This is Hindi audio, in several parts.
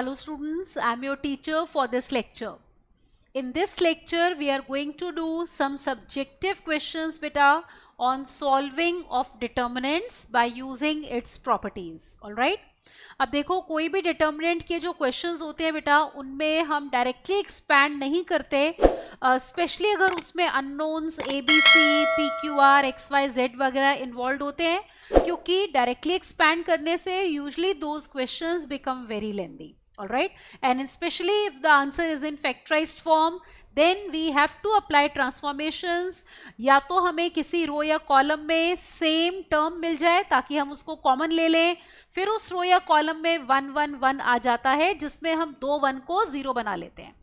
Hello students, I am your teacher for this lecture. In this lecture, we are going to do some subjective questions beta on solving of determinants by using its properties. Alright? अब देखो कोई भी डिटर्मिनेंट के जो क्वेश्चंस होते हैं बेटा उनमें हम डायरेक्टली एक्सपैंड नहीं करते, स्पेशली अगर उसमें unknowns A B C P Q R X Y Z वगैरह इन्वॉल्व होते हैं, क्योंकि डायरेक्टली एक्सपैंड करने से usually those questions become very lengthy. All right, and especially if the answer is in factorized form, then we have to apply transformations. या तो हमें किसी रो या कॉलम में सेम टर्म मिल जाए ताकि हम उसको कॉमन ले लें, फिर उस रो या कॉलम में 1 1 1 आ जाता है जिसमें हम दो 1 को 0 बना लेते हैं,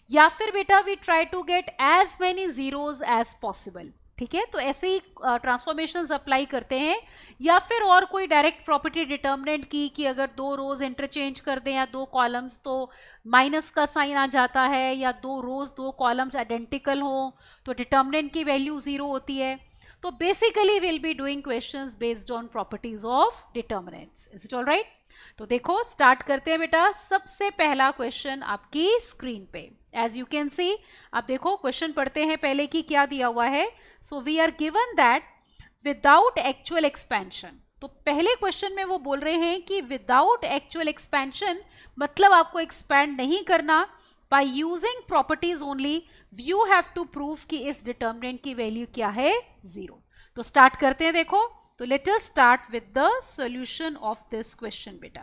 या फिर बेटा we try to get as many zeros as possible. ठीक है, तो ऐसे ही ट्रांसफॉर्मेशंस अप्लाई करते हैं, या फिर और कोई डायरेक्ट प्रॉपर्टी डिटर्मिनेंट की कि अगर दो रोज इंटरचेंज कर दें या दो कॉलम्स तो माइनस का साइन आ जाता है, या दो रोज दो कॉलम्स आइडेंटिकल हो तो डिटर्मिनेंट की वैल्यू 0 होती है. तो basically will be doing questions based on properties of determinants. Is it all right? तो देखो स्टार्ट करते हैं बेटा. सबसे पहला क्वेश्चन आपकी स्क्रीन पे एज यू कैन सी. आप देखो क्वेश्चन पढ़ते हैं पहले कि क्या दिया हुआ है. So we are given that without actual expansion. तो पहले क्वेश्चन में वो बोल रहे हैं कि विदाउट एक्चुअल एक्सपेंशन मतलब आपको एक्सपैंड नहीं करना, by using properties only you have to prove कि इस डिटर्मिनेंट की वैल्यू क्या है, 0. तो स्टार्ट करते हैं. देखो तो let us start with the solution of this question बेटा.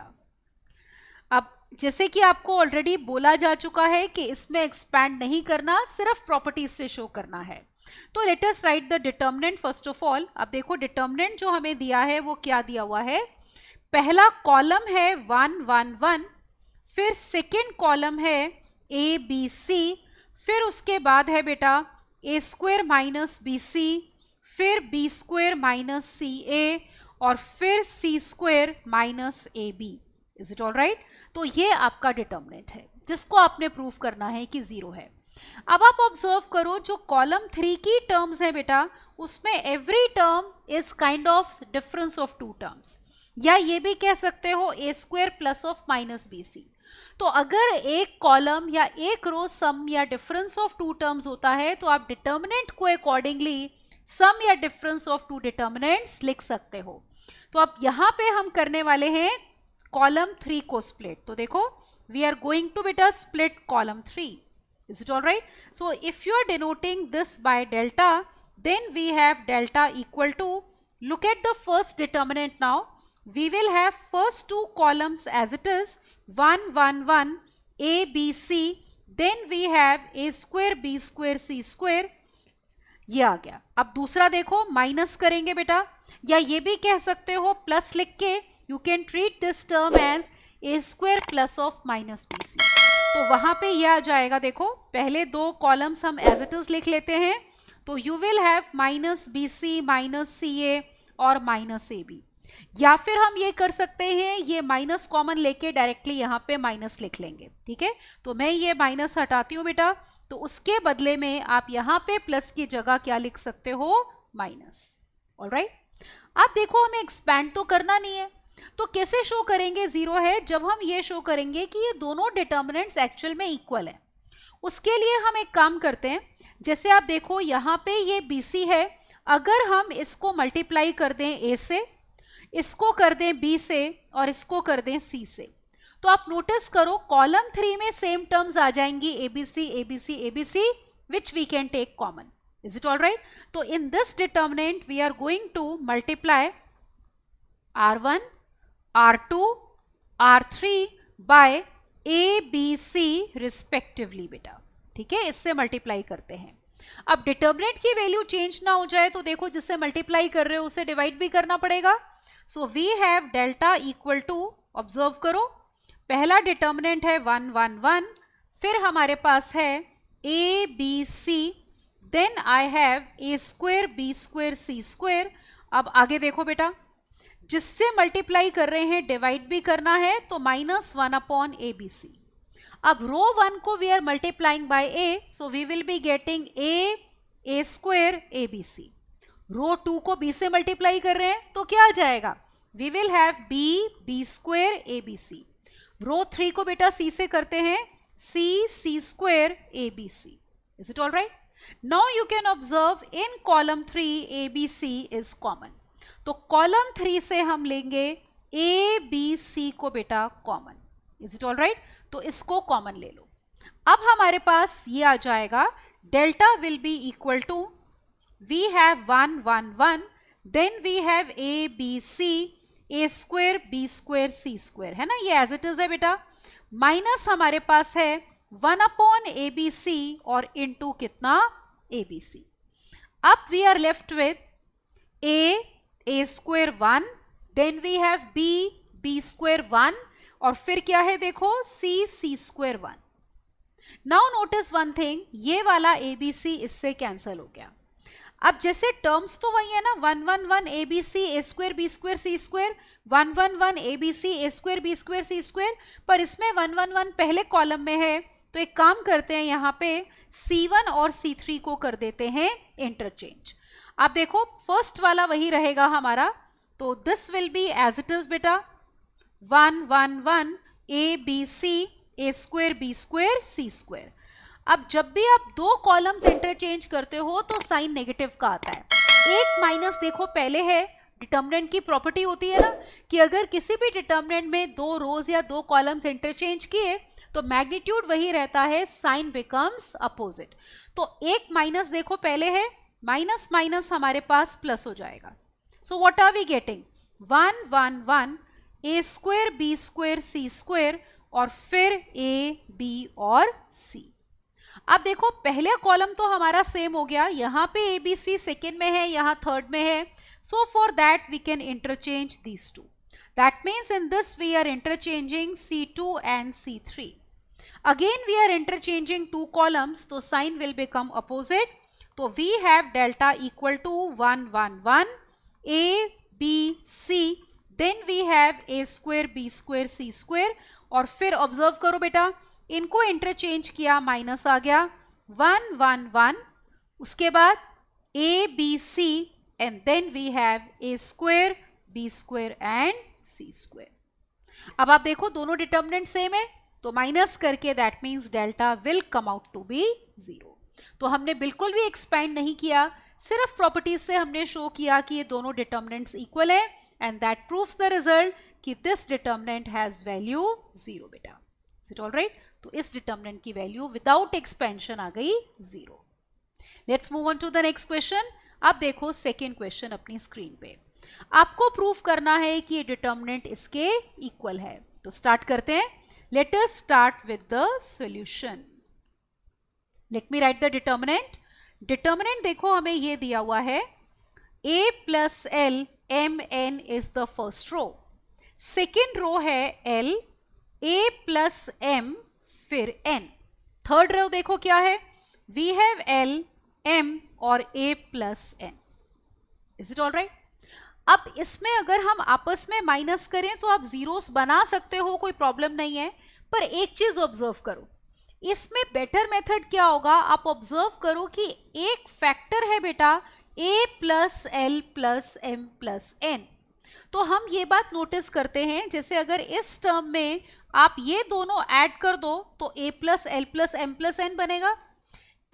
अब जैसे कि आपको ऑलरेडी बोला जा चुका है कि इसमें एक्सपैंड नहीं करना, सिर्फ प्रॉपर्टीज से शो करना है. तो let us right the determinant first of all. अब देखो डिटर्मिनेंट जो हमें दिया है वो क्या दिया हुआ है. पहला कॉलम है 1 1 1, फिर सेकेंड कॉलम है ए बी सी, फिर उसके बाद है बेटा A square minus B C, फिर B square minus C A, और फिर C square minus A B. Is it all right? तो ये आपका डिटर्मिनेंट है जिसको आपने प्रूव करना है कि 0 है. अब आप ऑब्जर्व करो जो कॉलम 3 की टर्म्स है बेटा उसमें every term is kind of difference of 2 terms, या ये भी कह सकते हो A square plus of minus B C. तो अगर एक कॉलम या एक रो सम या डिफरेंस ऑफ 2 टर्म्स होता है तो आप डिटर्मिनेंट को अकॉर्डिंगली सम या डिफरेंस ऑफ 2 डिटर्मिनेंट्स लिख सकते हो. तो अब यहां पे हम करने वाले हैं कॉलम 3 को स्प्लिट. तो देखो वी आर गोइंग टू बेटा split column 3. Is it all right? So if you are denoting this by delta then we have delta equal to, look at the first determinant now. We will have first 2 columns as it is 1 1 1 A B C, then we have A square B square C square. ये आ गया. अब दूसरा देखो माइनस करेंगे बेटा, या ये भी कह सकते हो प्लस लिख के you can treat this term as A square plus of minus B C. तो वहां पे ये आ जाएगा. देखो पहले 2 कॉलम्स हम एज इट इज लिख लेते हैं. तो you will have minus B C minus C A और माइनस ए बी, या फिर हम ये कर सकते हैं ये माइनस कॉमन लेके डायरेक्टली यहाँ पे माइनस लिख लेंगे. ठीक है, तो मैं ये माइनस हटाती हूँ बेटा, तो उसके बदले में आप यहाँ पे प्लस की जगह क्या लिख सकते हो, माइनस. ऑलराइट, आप देखो हमें एक्सपैंड तो करना नहीं है, तो कैसे शो करेंगे 0 है, जब हम ये शो करेंगे कि ये दोनों डिटर्मिनेंट्स एक्चुअल में इक्वल है. उसके लिए हम एक काम करते हैं. जैसे आप देखो यहाँ पे ये बी सी है, अगर हम इसको मल्टीप्लाई कर दें ए से, इसको कर दें बी से और इसको कर दें सी से, तो आप नोटिस करो कॉलम 3 में सेम टर्म्स आ जाएंगी ABC ABC ABC which we can take common. Is it all right? तो in this determinant we are going to multiply R1 R2 R3 by A B C respectively बेटा. ठीक है, इससे मल्टीप्लाई करते हैं. अब डिटर्मिनेंट की वैल्यू चेंज ना हो जाए तो देखो जिससे मल्टीप्लाई कर रहे हो उसे डिवाइड भी करना पड़ेगा. So we have delta equal to, observe करो पहला डिटर्मिनेंट है 1 1 1, फिर हमारे पास है A B C, then I have A square B square C square. अब आगे देखो बेटा जिससे मल्टीप्लाई कर रहे हैं डिवाइड भी करना है, तो -1 अपॉन ए बी सी. अब रो 1 को we are multiplying by A, so we will be getting A square A B C. Row 2 को b से मल्टीप्लाई कर रहे हैं तो क्या आ जाएगा, we will have B square A B C. Row 3 को बेटा C से करते हैं, C square ABC. Is it all right? Now you can observe in column 3 ABC is common. तो कॉलम 3 से हम लेंगे ABC को बेटा common. Is it all right? तो इसको कॉमन ले लो. अब हमारे पास ये आ जाएगा, delta will be equal to, we have 1 1 1, then we have ABC, A square B square C square, है ना, ये as it is है बेटा. माइनस हमारे पास है 1 अपॉन ABC और इंटू कितना ABC. अब we are left with A square 1, then we have B square 1 और फिर क्या है देखो C square 1. Now notice one thing, ये वाला ABC इससे कैंसिल हो गया. अब जैसे टर्म्स तो वही है ना, 1 1 1 ABC A square B square C square, 1 1 1 ABC A square B square C square, पर इसमें 1 1 1 पहले कॉलम में है, तो एक काम करते हैं यहाँ पे C1 और C3 को कर देते हैं इंटरचेंज. अब देखो फर्स्ट वाला वही रहेगा हमारा, तो this will be as it is बेटा 1 1 1 ABC A square B square C square. अब जब भी आप दो कॉलम्स इंटरचेंज करते हो तो साइन नेगेटिव का आता है. एक माइनस देखो पहले है, डिटर्मिनेंट की प्रॉपर्टी होती है ना कि अगर किसी भी डिटर्मिनेंट में दो रोज या दो कॉलम्स इंटरचेंज किए तो मैग्नीट्यूड वही रहता है, साइन बिकम्स अपोजिट. तो एक माइनस देखो पहले है, माइनस माइनस हमारे पास प्लस हो जाएगा. So what are we getting, 1 1 1 A square B square C square और फिर A B और C. अब देखो पहले कॉलम तो हमारा सेम हो गया, यहाँ पे ABC सेकेंड में है, यहाँ थर्ड में है. So for that we can interchange these two. That means in this we are interchanging C2 and C3. Again we are interchanging two columns, तो साइन विल बिकम अपोजिट. तो we have delta equal to 1 1 1 A B C, then we have A square B square C square और फिर ऑब्जर्व करो बेटा, इनको इंटरचेंज किया, माइनस आ गया 1 1 1, उसके बाद A B C and then we have A square B square and C square. अब आप देखो दोनों डिटर्मिनेंट सेम है, तो माइनस करके that means delta will come out to be 0. तो हमने बिल्कुल भी एक्सपेंड नहीं किया, सिर्फ प्रॉपर्टीज से हमने शो किया कि ये दोनों डिटर्मिनेंट्स इक्वल है, and that proves the result कि दिस डिटर्मिनेंट हैज वैल्यू 0 बेटा. Is it all right? तो इस डिटर्मिनेंट की वैल्यू विदाउट एक्सपेंशन आ गई 0. Let's move on to the next question. अब देखो सेकेंड क्वेश्चन अपनी स्क्रीन पे. आपको प्रूव करना है कि ये डिटर्मिनेंट इसके इक्वल है. तो स्टार्ट करते हैं. Late us start with the solution. Late me write the determinant. Determinant देखो हमें ये दिया हुआ है, A plus L M N is the first row. Second row है L A plus M फिर N. थर्ड रो देखो क्या है, we have L M और A plus N. Is it all right? अब इसमें अगर हम आपस में माइनस करें तो आप जीरोस बना सकते हो, कोई प्रॉब्लम नहीं है, पर एक चीज ऑब्जर्व करो, इसमें बेटर मेथड क्या होगा, आप ऑब्जर्व करो कि एक फैक्टर है बेटा A plus L plus M plus N. तो हम ये बात नोटिस करते हैं, जैसे अगर इस टर्म में आप ये दोनों ऐड कर दो तो A plus L plus M plus N बनेगा.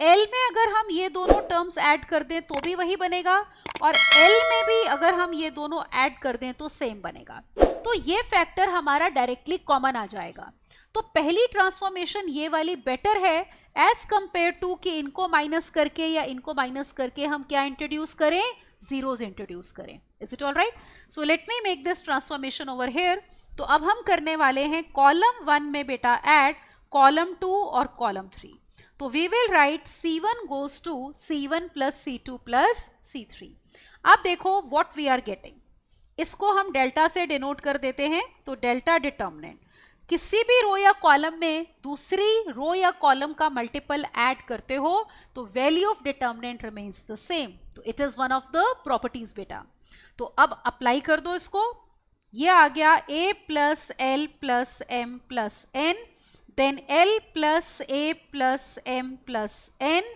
L में अगर हम ये दोनों टर्म्स ऐड कर दें तो भी वही बनेगा, और L में भी अगर हम ये दोनों ऐड कर दें तो सेम बनेगा. तो ये फैक्टर हमारा डायरेक्टली कॉमन आ जाएगा. तो पहली ट्रांसफॉर्मेशन ये वाली बेटर है एज कंपेयर टू कि इनको माइनस करके या इनको माइनस करके हम क्या इंट्रोड्यूस करें, जीरोस इंट्रोड्यूस करें. Is it all right? So let me make this transformation over here. तो अब हम करने वाले हैं कॉलम 1 में बेटा ऐड कॉलम 2 और कॉलम 3. तो we will write C1 goes to C1 plus C2 plus C3. अब देखो व्हाट वी आर गेटिंग, इसको हम डेल्टा से डिनोट कर देते हैं. तो डेल्टा डिटर्मिनेंट, किसी भी रो या कॉलम में दूसरी रो या कॉलम का मल्टीपल ऐड करते हो तो value of determinant remains the same. तो it is one of the properties बेटा. तो अब अप्लाई कर दो इसको. ये आ गया A plus L plus M plus N, then L plus A plus M plus N,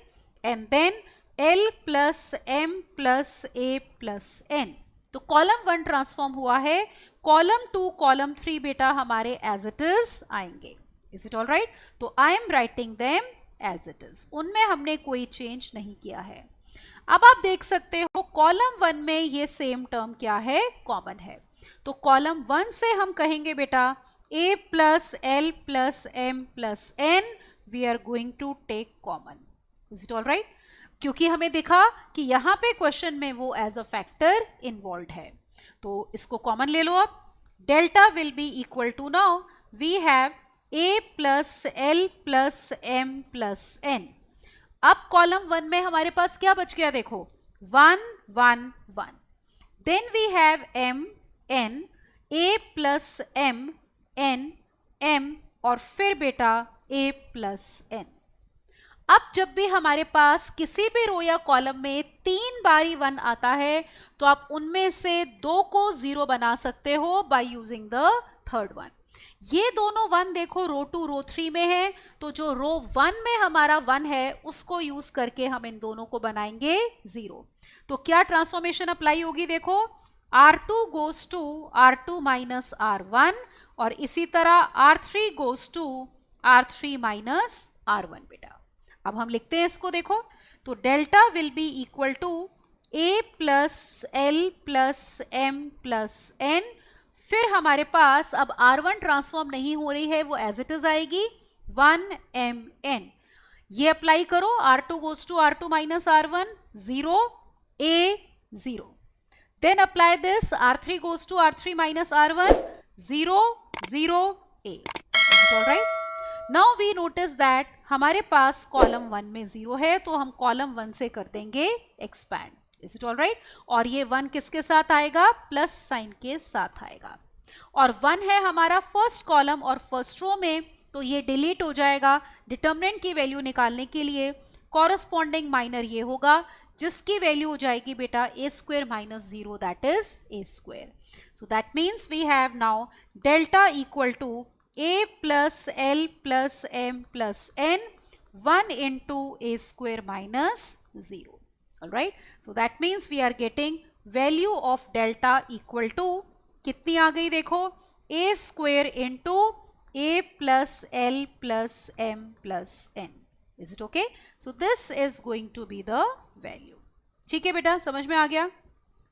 and then L plus M plus A plus N. तो कॉलम 1 ट्रांसफॉर्म हुआ है कॉलम 2 कॉलम 3 बेटा हमारे एज इट इज आएंगे. Is it all right? तो I am writing them as it is, उनमें हमने कोई चेंज नहीं किया है. अब आप देख सकते हो कॉलम 1 में ये सेम टर्म क्या है, कॉमन है. तो कॉलम 1 से हम कहेंगे बेटा a plus L plus M plus N we are going to take common. Is it all right? क्योंकि हमें दिखा कि यहाँ पे क्वेश्चन में वो एज अ फैक्टर इन्वॉल्व है, तो इसको कॉमन ले लो. अब delta will be equal to, now we have a plus L plus M plus N. अब कॉलम 1 में हमारे पास क्या बच गया, देखो 1 1 1. Then we have m n, a plus m n m और फिर बेटा a प्लस n. अब जब भी हमारे पास किसी भी रो या कॉलम में 3 बारी 1 आता है तो आप उनमें से 2 को 0 बना सकते हो by using the third one. ये दोनों 1 देखो रो 2 रो 3 में है, तो जो रो 1 में हमारा 1 है उसको यूज करके हम इन दोनों को बनाएंगे 0. तो क्या ट्रांसफॉर्मेशन अप्लाई होगी, देखो R2 goes to R2 minus R1 और इसी तरह R3 goes to R3 minus R1 बेटा. अब हम लिखते हैं इसको, देखो तो delta will be equal to a plus L plus M plus N. फिर हमारे पास अब R1 ट्रांसफॉर्म नहीं हो रही है, वो एज इट इज आएगी 1mn. ये अप्लाई करो, R2 goes to R2 minus R1 0 a 0. Then apply this, R3 goes to R3 minus R1 0 0 a. All right, now we notice that हमारे पास कॉलम 1 में 0 है, तो हम कॉलम 1 से कर देंगे expand. Is it all right? और ये 1 किसके साथ आएगा, प्लस साइन के साथ आएगा. और 1 है हमारा फर्स्ट कॉलम और फर्स्ट रो में, तो ये डिलीट हो जाएगा. डिटर्मिनेंट की वैल्यू निकालने के लिए कॉरस्पॉन्डिंग माइनर ये होगा जिसकी वैल्यू हो जाएगी बेटा a square minus 0, that is a square. So that means we have now delta equal to a plus L plus M plus N 1 into a square minus 0. Alright, so that means we are getting value of delta equal to कितनी आ गई, देखो a square into a plus l plus m plus n. Is it okay? So this is going to be the value. ठीक है बेटा, समझ में आ गया?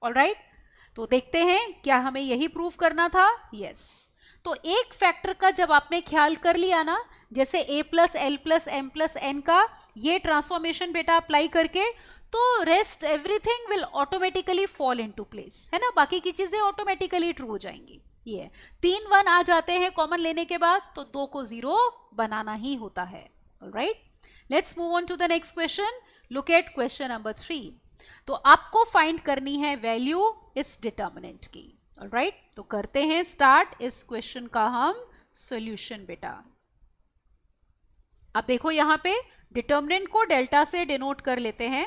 Alright, तो देखते हैं क्या हमें यही प्रूव करना था. Yes. तो एक फैक्टर का जब आपने ख्याल कर लिया ना, जैसे a plus L plus M plus N का ये ट्रांसफॉर्मेशन बेटा अप्लाई करके, तो rest everything will automatically fall into place, है ना. बाकी की चीजें ऑटोमेटिकली ट्रू हो जाएंगी. ये 3 1 आ जाते हैं कॉमन लेने के बाद, तो 2 को 0 बनाना ही होता है. All right, let's move on to the next question. Look at question number 3. तो आपको फाइंड करनी है वैल्यू इस डिटर्मिनेंट की. ऑलराइट, तो करते हैं स्टार्ट इस क्वेश्चन का हम सॉल्यूशन बेटा. अब देखो यहाँ पे डिटर्मिनेंट को डेल्टा से डिनोट कर लेते हैं.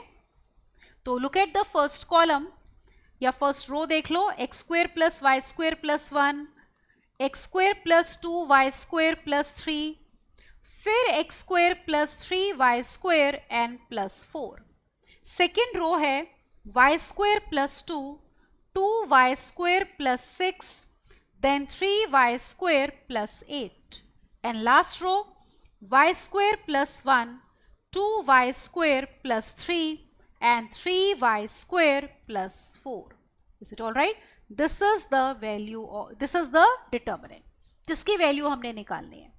तो look at the first column या फर्स्ट रो देख लो, X square plus Y square plus 1, X square plus 2 Y square plus 3, फिर X square plus 3 Y square and plus 4. Second row है Y square plus 2 2y square plus 6, then 3y square plus 8. And last row, y square plus 1, 2y square plus 3, and 3y square plus 4. Is it all right? This is the value of, this is the determinant जिसकी वैल्यू हमने निकालनी है.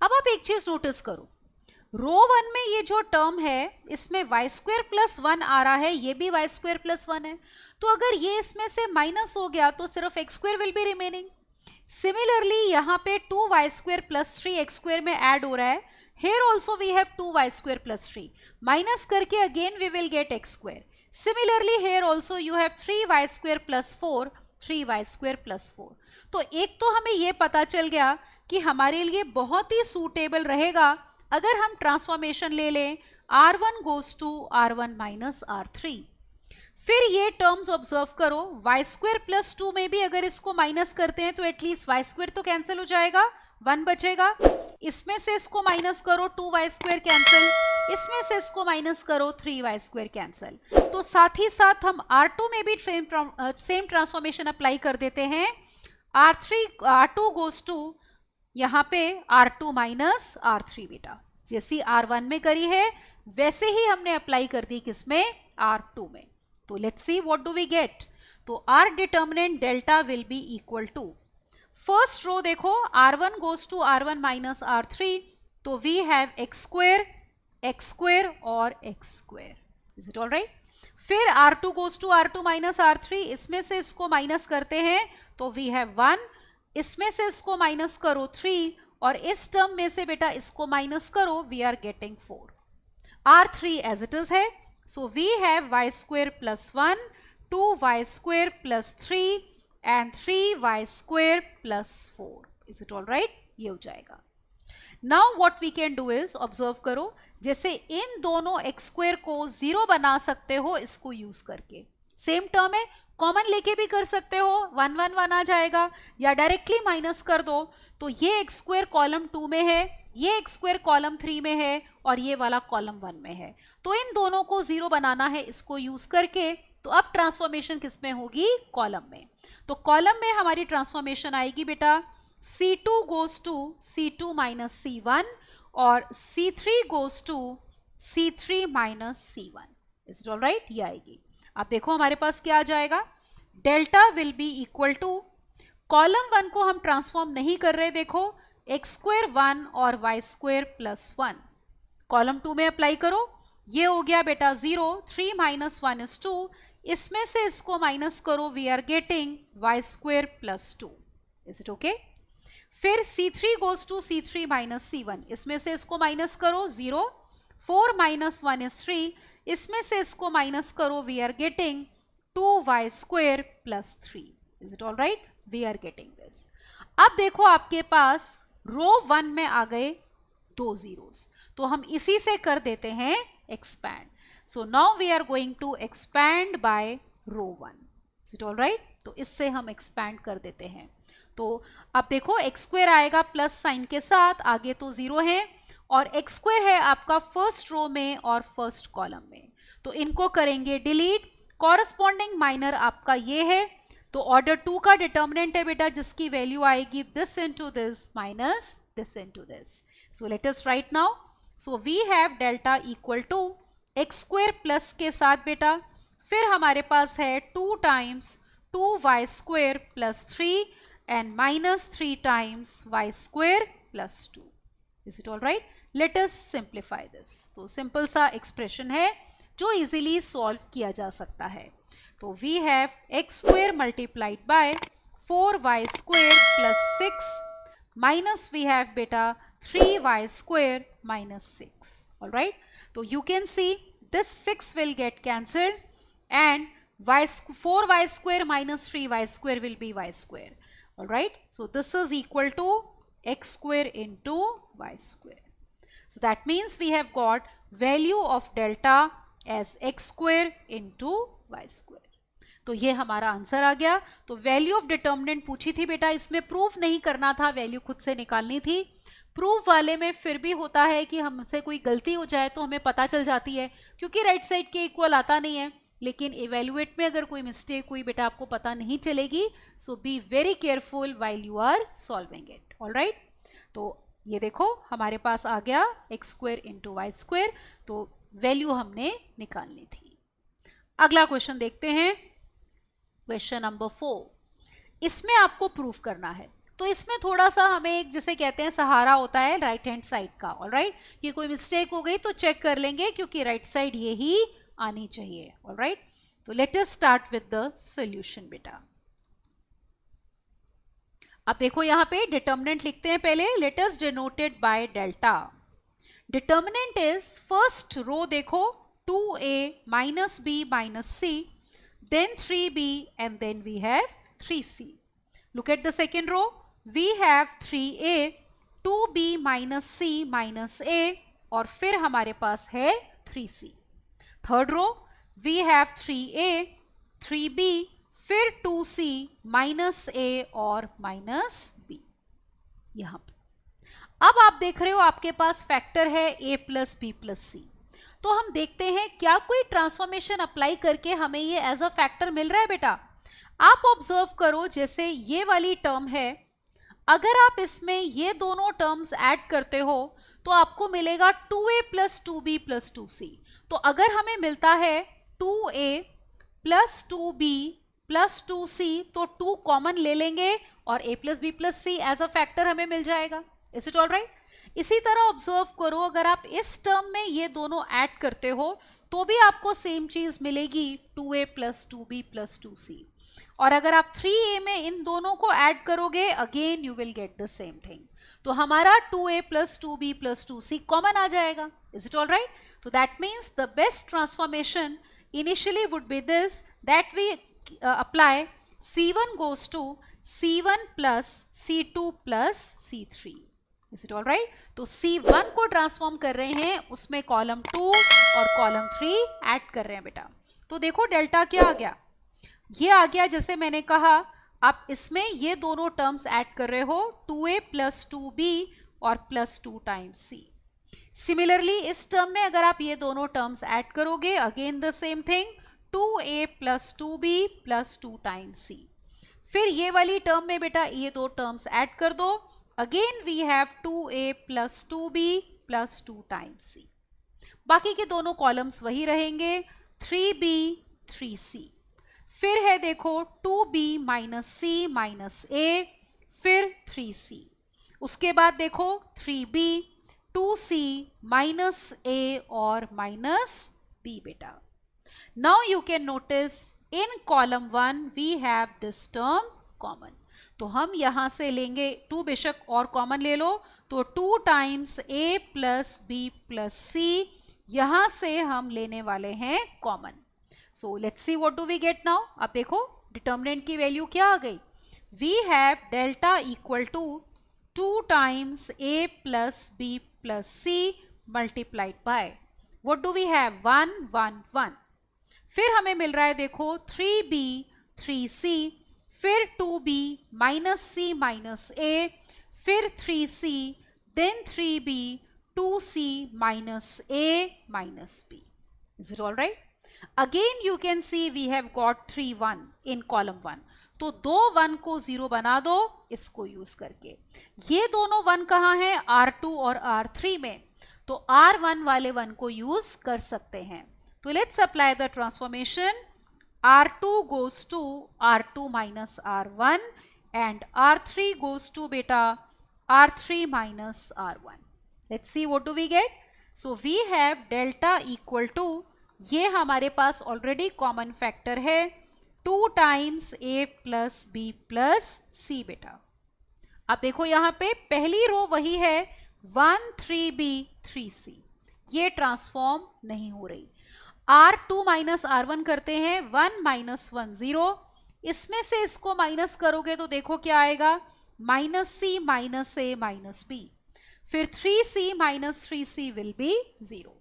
अब आप एक चीज नोटिस करो, रो 1 में ये जो टर्म है इसमें y स्क्वायर प्लस 1 आ रहा है, ये भी y स्क्वायर प्लस 1 है, तो अगर ये इसमें से माइनस हो गया तो सिर्फ x square will be remaining. Similarly यहाँ पे 2y square plus 3 x square में ऐड हो रहा है. Here also we have 2y square plus 3. Minus करके again we will get x square. Similarly here also you have 3y square plus 4, 3y square plus 4. तो एक तो हमें ये पता चल गया कि हमारे लिए बहुत ही सूटेबल रहेगा अगर हम ट्रांसफॉर्मेशन ले लें r1 goes to r1 minus r3. फिर ये टर्म्स ऑब्जर्व करो, y स्क्वायर प्लस 2 में भी अगर इसको माइनस करते हैं तो एटलीस्ट y स्क्वायर तो कैंसिल हो जाएगा, 1 बचेगा. इसमें से इसको माइनस करो 2y स्क्वायर कैंसिल, इसमें से इसको माइनस करो 3y स्क्वायर कैंसिल. तो साथ ही साथ हम r2 में भी सेम ट्रांसफॉर्मेशन अप्लाई कर देते हैं. R2 गोज टू यहाँ पे R2 माइनस R3 बेटा, जैसी R1 में करी है वैसे ही हमने अप्लाई कर दी किसमें, R2 में। तो let's see what do we get. तो R determinant delta will be equal to, first row देखो R1 goes to R1 minus R3, तो वी हैव x स्क्वायर और x square, is it all right. फिर R2 goes to R2 minus R3, इसमें से इसको माइनस करते हैं तो वी हैव 1, इसमें से इसको माइनस करो 3, और इस टर्म में से बेटा इसको माइनस करो, we are getting 4। R3 as it is है, so we have y square plus 1, 2y square plus 3 and 3y square plus 4, is it all right, ये हो जाएगा। Now what we can do is, observe करो, जैसे इन दोनों x स्क्वायर को 0 बना सकते हो इसको यूज करके, सेम टर्म है, कॉमन लेके भी कर सकते हो, 1 1 1 आ जाएगा, या डायरेक्टली माइनस कर दो, तो ये x स्क्वायर कॉलम 2 में है, ये x स्क्वायर कॉलम 3 में है, और ये वाला कॉलम 1 में है, तो इन दोनों को 0 बनाना है इसको यूज करके। तो अब ट्रांसफॉर्मेशन किस में होगी, कॉलम में। तो कॉलम में हमारी ट्रांसफॉर्मेशन आएगी बेटा C2 goes to C2 minus C1 और C3 goes to C3 minus C1, is it all right, ये आएगी। अब देखो हमारे पास क्या आ जाएगा, delta will be equal to, column 1 को हम ट्रांसफॉर्म नहीं कर रहे, देखो x स्क्वायर 1 और y स्क्वायर प्लस 1, कॉलम 2 में अप्लाई करो, ये हो गया बेटा 0, 3 माइनस 1 इज 2, इसमें से इसको माइनस करो, we are getting y square plus 2, is it okay. फिर C3 goes to C3 minus C1, इसमें से इसको माइनस करो 0, 4 माइनस 1 इज 3, इसमें से इसको माइनस करो, we are getting 2y square plus 3, is it all right, we are getting this. अब देखो आपके पास रो 1 में आ गए 2 zeros, तो हम इसी से कर देते हैं expand. So now we are going to expand by row 1, is it all right, तो इससे हम एक्सपैंड कर देते हैं। तो अब देखो x स्क्वायर आएगा प्लस साइन के साथ, आगे तो 0 है, और x स्क्वायर है आपका फर्स्ट रो में और फर्स्ट कॉलम में, तो इनको करेंगे डिलीट, कॉरस्पॉन्डिंग माइनर आपका ये है, तो ऑर्डर 2 का डिटर्मिनेंट है बेटा जिसकी वैल्यू आएगी this into this minus this into this. So let us write now, so we have delta equal to x square plus के साथ बेटा, फिर हमारे पास है 2 times 2y square plus 3 and minus 3 times y square plus 2, is it all right? Let us simplify this. तो simple सा expression है जो easily solve किया जा सकता है। तो we have x square multiplied by 4y square plus 6 minus we have beta 3y square minus 6, all right? तो you can see this 6 will get cancelled and 4y square minus 3y square will be y square. All right, so this is equal to x square into y square. So that means we have got value of delta as x square into y square. तो ये हमारा आंसर आ गया। तो वैल्यू ऑफ डिटर्मिनेंट पूछी थी बेटा, इसमें प्रूफ नहीं करना था, वैल्यू खुद से निकालनी थी। प्रूफ वाले में फिर भी होता है कि हमसे कोई गलती हो जाए तो हमें पता चल जाती है, क्योंकि राइट साइड के इक्वल आता नहीं है, लेकिन इवेल्युएट में अगर कोई मिस्टेक हुई बेटा आपको पता नहीं चलेगी। So be very careful while you are solving it, alright. तो ये देखो हमारे पास आ गया X square into Y square, तो वैल्यू हमने निकालनी थी। अगला क्वेश्चन देखते हैं, क्वेश्चन नंबर 4। इसमें आपको प्रूफ करना है, तो इसमें थोड़ा सा हमें एक जिसे कहते हैं सहारा होता है राइट हैंड साइड का, ऑलराइट। कि कोई मिस्टेक हो गई तो चेक कर लेंगे, क्योंकि राइट साइड यही आनी चाहिए, ऑलराइट। तो let us start with the solution बेटा। अब देखो यहाँ पे डिटर्मिनेंट लिखते हैं पहले, let us denoted by delta. Determinant is first row देखो 2a minus b minus c, then 3b and then we have 3c. Look at the second row, we have 3a, 2b minus c minus a, और फिर हमारे पास है 3c। Third row we have 3a, 3b, फिर 2c माइनस a और माइनस b यहां पे। अब आप देख रहे हो आपके पास फैक्टर है a plus b plus c, तो हम देखते हैं क्या कोई ट्रांसफॉर्मेशन अप्लाई करके हमें ये एज अ फैक्टर मिल रहा है बेटा। आप ऑब्जर्व करो, जैसे ये वाली टर्म है, अगर आप इसमें ये दोनों टर्म्स ऐड करते हो तो आपको मिलेगा 2a plus 2b plus 2c। तो अगर हमें मिलता है 2a plus 2b plus 2c, तो 2 कॉमन ले लेंगे और a plus b plus c as a factor हमें मिल जाएगा। Is it all right? इसी तरह ऑब्जर्व करो, अगर आप इस टर्म में ये दोनों ऐड करते हो तो भी आपको सेम चीज मिलेगी 2a plus 2b plus 2c। और अगर आप 3a में इन दोनों को ऐड करोगे, again you will get the same thing. तो हमारा 2a plus 2b plus 2c common आ जाएगा। Is it all right? तो that means the best transformation initially would be this, that we apply C1 goes to C1 plus C2 plus C3. Is it all right? तो C1 को ट्रांसफॉर्म कर रहे हैं, उसमें कॉलम 2 और कॉलम 3 ऐड कर रहे हैं बेटा। तो देखो डेल्टा क्या आ गया, ये आ गया, जैसे मैंने कहा आप इसमें ये दोनों टर्म्स ऐड कर रहे हो, 2a प्लस 2b और प्लस 2 टाइम्स c। सिमिलरली इस टर्म में अगर आप ये दोनों टर्म्स ऐड करोगे, again the same thing, 2a plus 2b plus 2 times c। फिर ये वाली टर्म में बेटा ये दो टर्म्स ऐड कर दो, again we have 2a plus 2b plus 2 times c। बाकी के दोनों कॉलम्स वही रहेंगे, 3b 3c। फिर है देखो 2b minus c minus a, फिर 3c। उसके बाद देखो 3b 2c minus a और minus b बेटा। Now you can notice in column 1 we have this term common। तो हम यहां से लेंगे 2, बेशक और कॉमन ले लो, तो 2 times a plus b plus c यहां से हम लेने वाले हैं common. So let's see what do we get now. अब देखो डिटर्मिनेंट की वैल्यू क्या आ गई, we have delta equal to 2 times a plus b plus c multiplied by what do we have 1 1 1। फिर हमें मिल रहा है देखो 3b 3c, फिर 2b minus c minus a, फिर 3c, then 3b 2c minus a minus b। Is it all right? Again you can see we have got 3 1 in column 1। तो 2 1 को 0 बना दो इसको यूज करके। ये दोनों 1 कहाँ हैं, R2 और R3 में, तो R1 वाले 1 को यूज कर सकते हैं। तो let's apply the transformation, R2 goes to R2 minus R1 and R3 goes to बेटा R3 minus R1। Let's see what do we get. So we have delta equal to, ये हमारे पास ऑलरेडी कॉमन फैक्टर है, 2 times a plus b plus c बेटा। अब देखो यहाँ पे पहली रो वही है 1 3b 3c, ये ट्रांसफॉर्म नहीं हो रही। R2 माइनस R1 करते हैं, 1 माइनस 1 0, इसमें से इसको माइनस करोगे तो देखो क्या आएगा, minus c minus a minus b, फिर 3c minus 3c will be 0।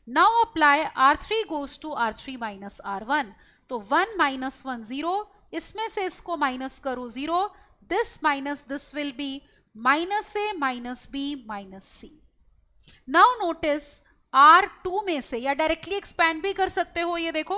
Now apply R3 goes to R3 minus R1, तो 1 माइनस 1 0, इसमें से इसको माइनस करो 0, this minus this will B minus a minus b minus c। Now notice R2 में से, या डायरेक्टली एक्सपैंड भी कर सकते हो, ये देखो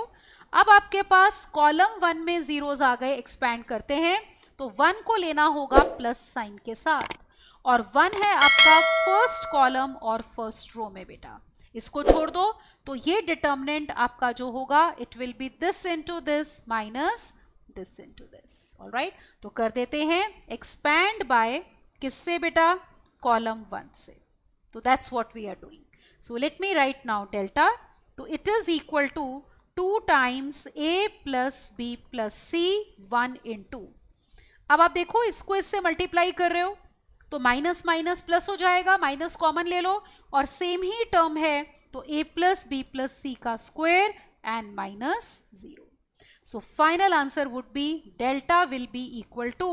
अब आपके पास कॉलम 1 में जीरोस आ गए, एक्सपैंड करते हैं तो 1 को लेना होगा प्लस साइन के साथ, और 1 है आपका फर्स्ट कॉलम और फर्स्ट रो में बेटा, इसको छोड़ दो तो ये डिटर्मिनेंट आपका जो होगा it will be this into this minus this into this. Alright, तो कर देते हैं एक्सपैंड बाय किससे बेटा, कॉलम 1 से। तो that's what we are doing. So let me write now delta, तो it is equal to 2 times a plus b plus c 1 into, अब आप देखो इसको इससे मल्टीप्लाई कर रहे हो तो माइनस माइनस प्लस हो जाएगा, माइनस कॉमन ले लो, और सेम ही टर्म है तो a plus b plus c का square and minus 0। So final answer would be delta will be equal to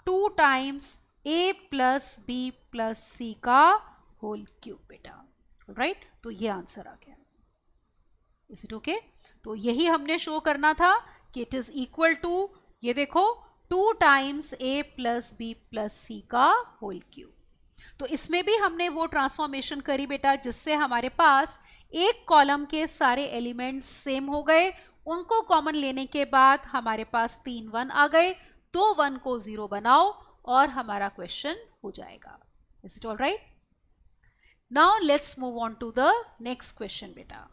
2 times a plus b plus c का होल क्यूब बेटा। राइट, तो ये आंसर आ गया। Is it okay? तो यही हमने शो करना था कि इट इज इक्वल टू, ये देखो 2 times a plus b plus c का होल क्यूब। तो इसमें भी हमने वो ट्रांसफॉर्मेशन करी बेटा जिससे हमारे पास एक कॉलम के सारे एलिमेंट्स सेम हो गए उनको कॉमन लेने के बाद हमारे पास 3 1 आ गए, 2 1 को 0 बनाओ और हमारा क्वेश्चन हो जाएगा। Is it all right? Now let's move on to the next question बेटा।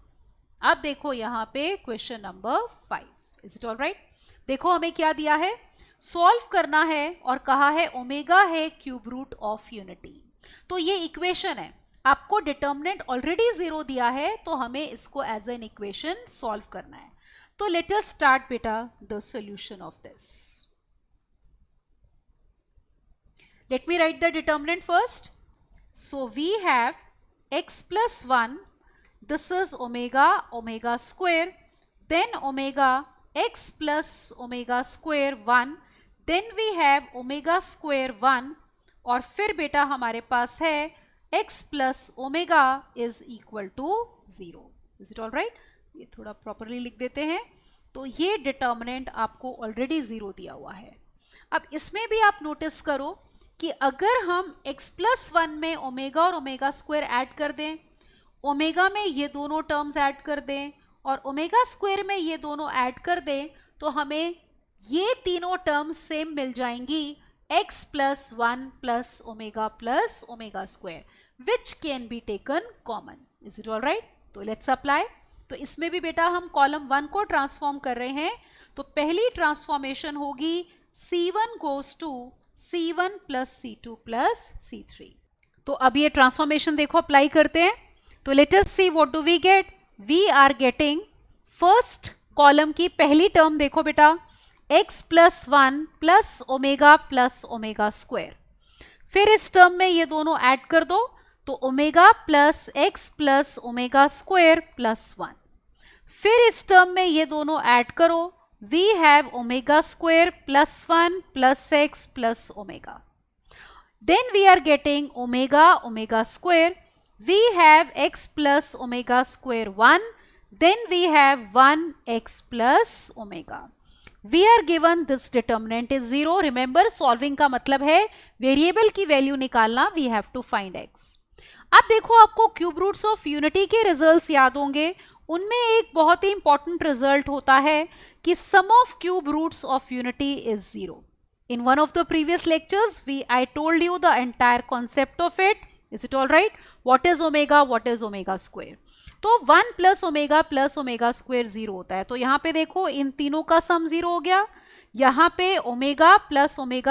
अब देखो यहाँ पे question number 5। Is it all right? देखो हमें क्या दिया है, सॉल्व करना है और कहा है ओमेगा है क्यूब रूट ऑफ यूनिटी। तो ये इक्वेशन है, आपको डिटर्मिनेंट ऑलरेडी 0 दिया है, तो हमें इसको एज एन इक्वेशन सॉल्व करना है। तो लेट अस स्टार्ट बेटा the solution of this. Let me write the determinant first. So we have x plus 1, this is omega square, then omega x plus omega square 1, then we have omega square 1 और फिर बेटा हमारे पास है x plus omega is equal to 0. Is it all right? ये थोड़ा प्रॉपरली लिख देते हैं। तो ये डिटर्मिनेंट आपको ऑलरेडी 0 दिया हुआ है। अब इसमें भी आप नोटिस करो कि अगर हम x प्लस 1 में ओमेगा और ओमेगा स्क्वायर ऐड कर दें, ओमेगा में ये दोनों टर्म्स ऐड कर दें और ओमेगा स्क्वायर में ये दोनों ऐड कर दें, तो हमें ये तीनों टर्म्स सेम मिल जाएंगी, x plus 1 plus omega square, which can be taken common. Is it all right? तो लेट्स अप्लाई। तो इसमें भी बेटा हम कॉलम 1 को ट्रांसफॉर्म कर रहे हैं। तो पहली ट्रांसफॉर्मेशन होगी C1 goes to C1 plus C2 plus C3। तो अब ये ट्रांसफॉर्मेशन देखो अप्लाई करते हैं। तो let us see what do we get. We are getting first column की पहली टर्म देखो बेटा, x plus 1 plus omega square. फिर इस टर्म में ये दोनों ऐड कर दो, तो omega plus x plus omega square plus 1। फिर इस टर्म में ये दोनों ऐड करो, we have omega square plus 1 plus x plus omega. Then we are getting omega square. We have x plus omega square 1. Then we have 1x plus omega. We are given this determinant is 0. Remember solving का मतलब है वेरिएबल की वैल्यू निकालना. We have to find x. अब देखो आपको क्यूब रूट्स ऑफ यूनिटी के रिजल्ट्स याद होंगे। उनमें एक बहुत ही इंपॉर्टेंट रिजल्ट होता है कि sum of cube roots of unity is 0। In one of the previous lectures I told you the entire concept of it. Is it all right? What is omega square. तो 1 प्लस ओमेगा स्क्वायर 0 होता है। तो यहाँ पे देखो इन तीनों का सम 0 हो गया। यहाँ पे omega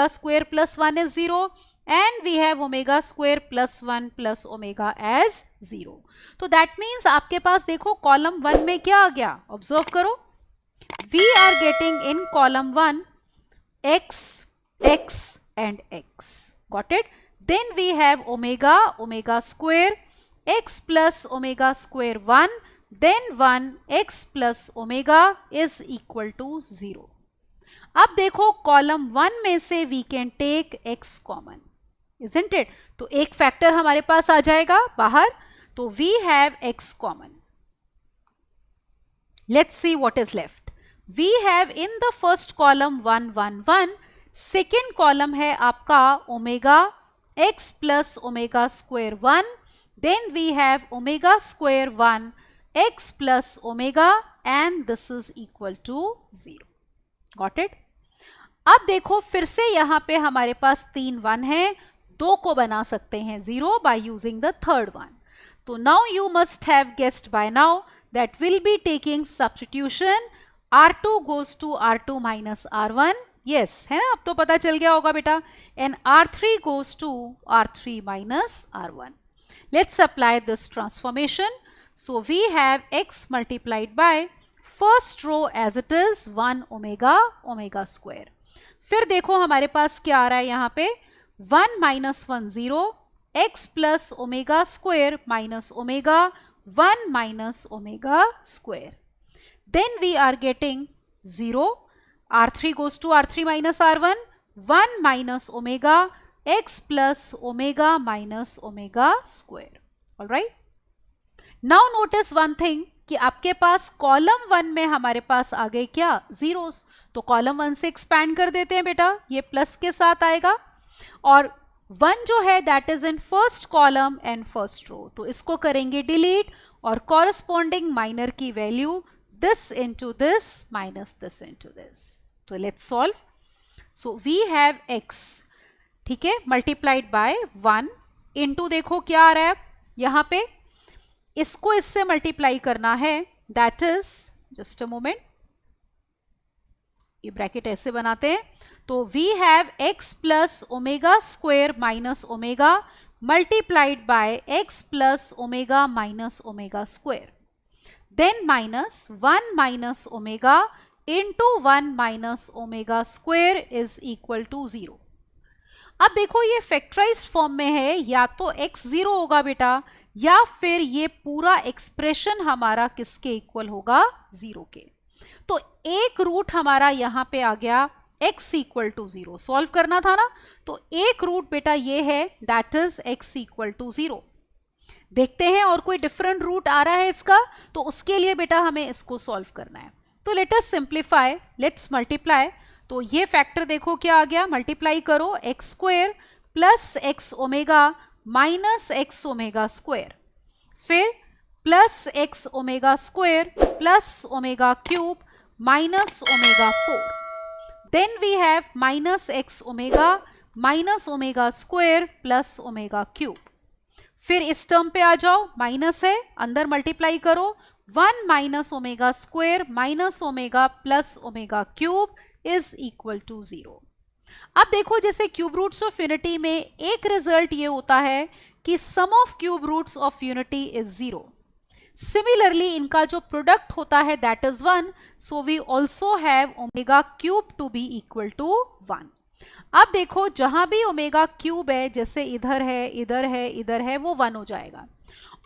square plus 1 is 0 and we have omega square plus 1 plus omega as 0. तो that means आपके पास देखो कॉलम 1 में क्या आ गया, ऑब्जर्व करो। We are getting in column 1 x and x. Got it? Then we have omega square x plus omega square 1, then 1 x plus omega is equal to 0. अब देखो कॉलम 1 में से we can take x common. Isn't it? तो एक फैक्टर हमारे पास आ जाएगा बाहर, तो we have x common. Let's see what is left. We have in the first column 1 1 1. Second column है आपका omega x plus omega square 1. Then we have omega square 1 x plus omega and this is equal to 0. Got it? अब देखो फिर से यहाँ पे हमारे पास 3 1 है, 2 को बना सकते हैं 0 by using the third one. तो now you must have guessed by now that we'll be taking substitution. R2 goes to R2 minus R1. Yes, है ना? अब तो पता चल गया होगा बेटा. And R3 goes to R3 minus R1. Let's apply this transformation. So we have x multiplied by first row as it is 1 omega square. फिर देखो हमारे पास क्या आ रहा है यहाँ पे 1 minus 1 0 x plus omega square minus omega 1 minus omega square. Then we are getting 0. R3 goes to R3 minus R1. 1 minus omega x plus omega minus omega square. Alright. Now notice one thing कि आपके पास कॉलम 1 में हमारे पास आ गए क्या जीरोस, तो कॉलम 1 से एक्सपैंड कर देते हैं बेटा, ये प्लस के साथ आएगा और 1 जो है that is in first column and first row, तो इसको करेंगे डिलीट और कॉरस्पॉन्डिंग माइनर की value this into this minus this into this. So let's solve. So we have x, ठीक है, multiplied by 1 into, देखो क्या आ रहा है यहाँ पे, इसको इससे मल्टीप्लाई करना है, that is, just a moment, ये ब्रैकेट ऐसे बनाते हैं, तो we have x plus omega square minus omega multiplied by x plus omega minus omega square, then minus 1 minus omega into 1 minus omega square is equal to 0. अब देखो ये फैक्टराइज्ड फॉर्म में है, या तो x 0 होगा बेटा, या फिर ये पूरा एक्सप्रेशन हमारा किसके इक्वल होगा, 0 के. तो एक रूट हमारा यहां पे आ गया x इक्वल टू 0, सॉल्व करना था ना, तो एक रूट बेटा ये है, that is x equal to 0. देखते हैं और कोई डिफरेंट रूट आ रहा है इसका, तो उसके लिए बेटा हमें इसको सॉल्व करना है. तो let us simplify, let's multiply. तो ये फैक्टर देखो क्या आ गया, मल्टीप्लाई करो, X square plus X omega minus X omega square, फिर plus X omega square plus omega cube minus omega 4, then we have minus X omega minus omega square plus omega cube. फिर इस टर्म पे आ जाओ, माइनस है, अंदर मल्टीप्लाई करो, 1 minus omega square minus omega plus omega cube is equal to 0. अब देखो जैसे क्यूब रूट्स ऑफ यूनिटी में एक रिजल्ट ये होता है कि sum of cube roots of unity is 0. Similarly इनका जो प्रोडक्ट होता है that is 1, so we also have omega cube to be equal to 1. अब देखो जहां भी ओमेगा क्यूब है, जैसे इधर है, इधर है, इधर है, वो 1 हो जाएगा.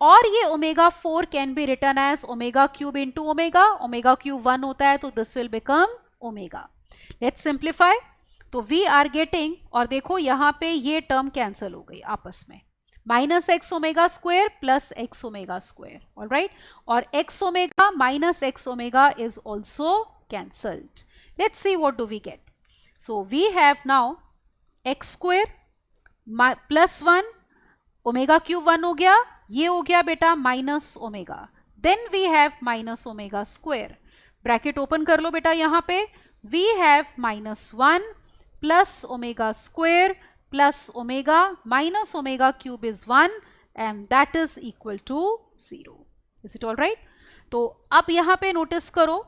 और ये omega 4 can be written as omega cube into omega, omega cube 1 होता है तो this will become omega. Let's simplify. तो वी आर गेटिंग, और देखो यहां पे ये टर्म कैंसिल हो गई आपस में, minus X omega square plus X omega square, alright, और X omega minus X omega is also cancelled. Let's see what do we get. So we have now X square plus 1, omega cube 1 हो गया, ये हो गया बेटा minus omega, then we have minus omega square, bracket open कर लो बेटा, यहां पे we have minus 1 plus omega square plus omega minus omega cube is 1 and that is equal to 0. Is it all right? तो अब यहां पे नोटिस करो,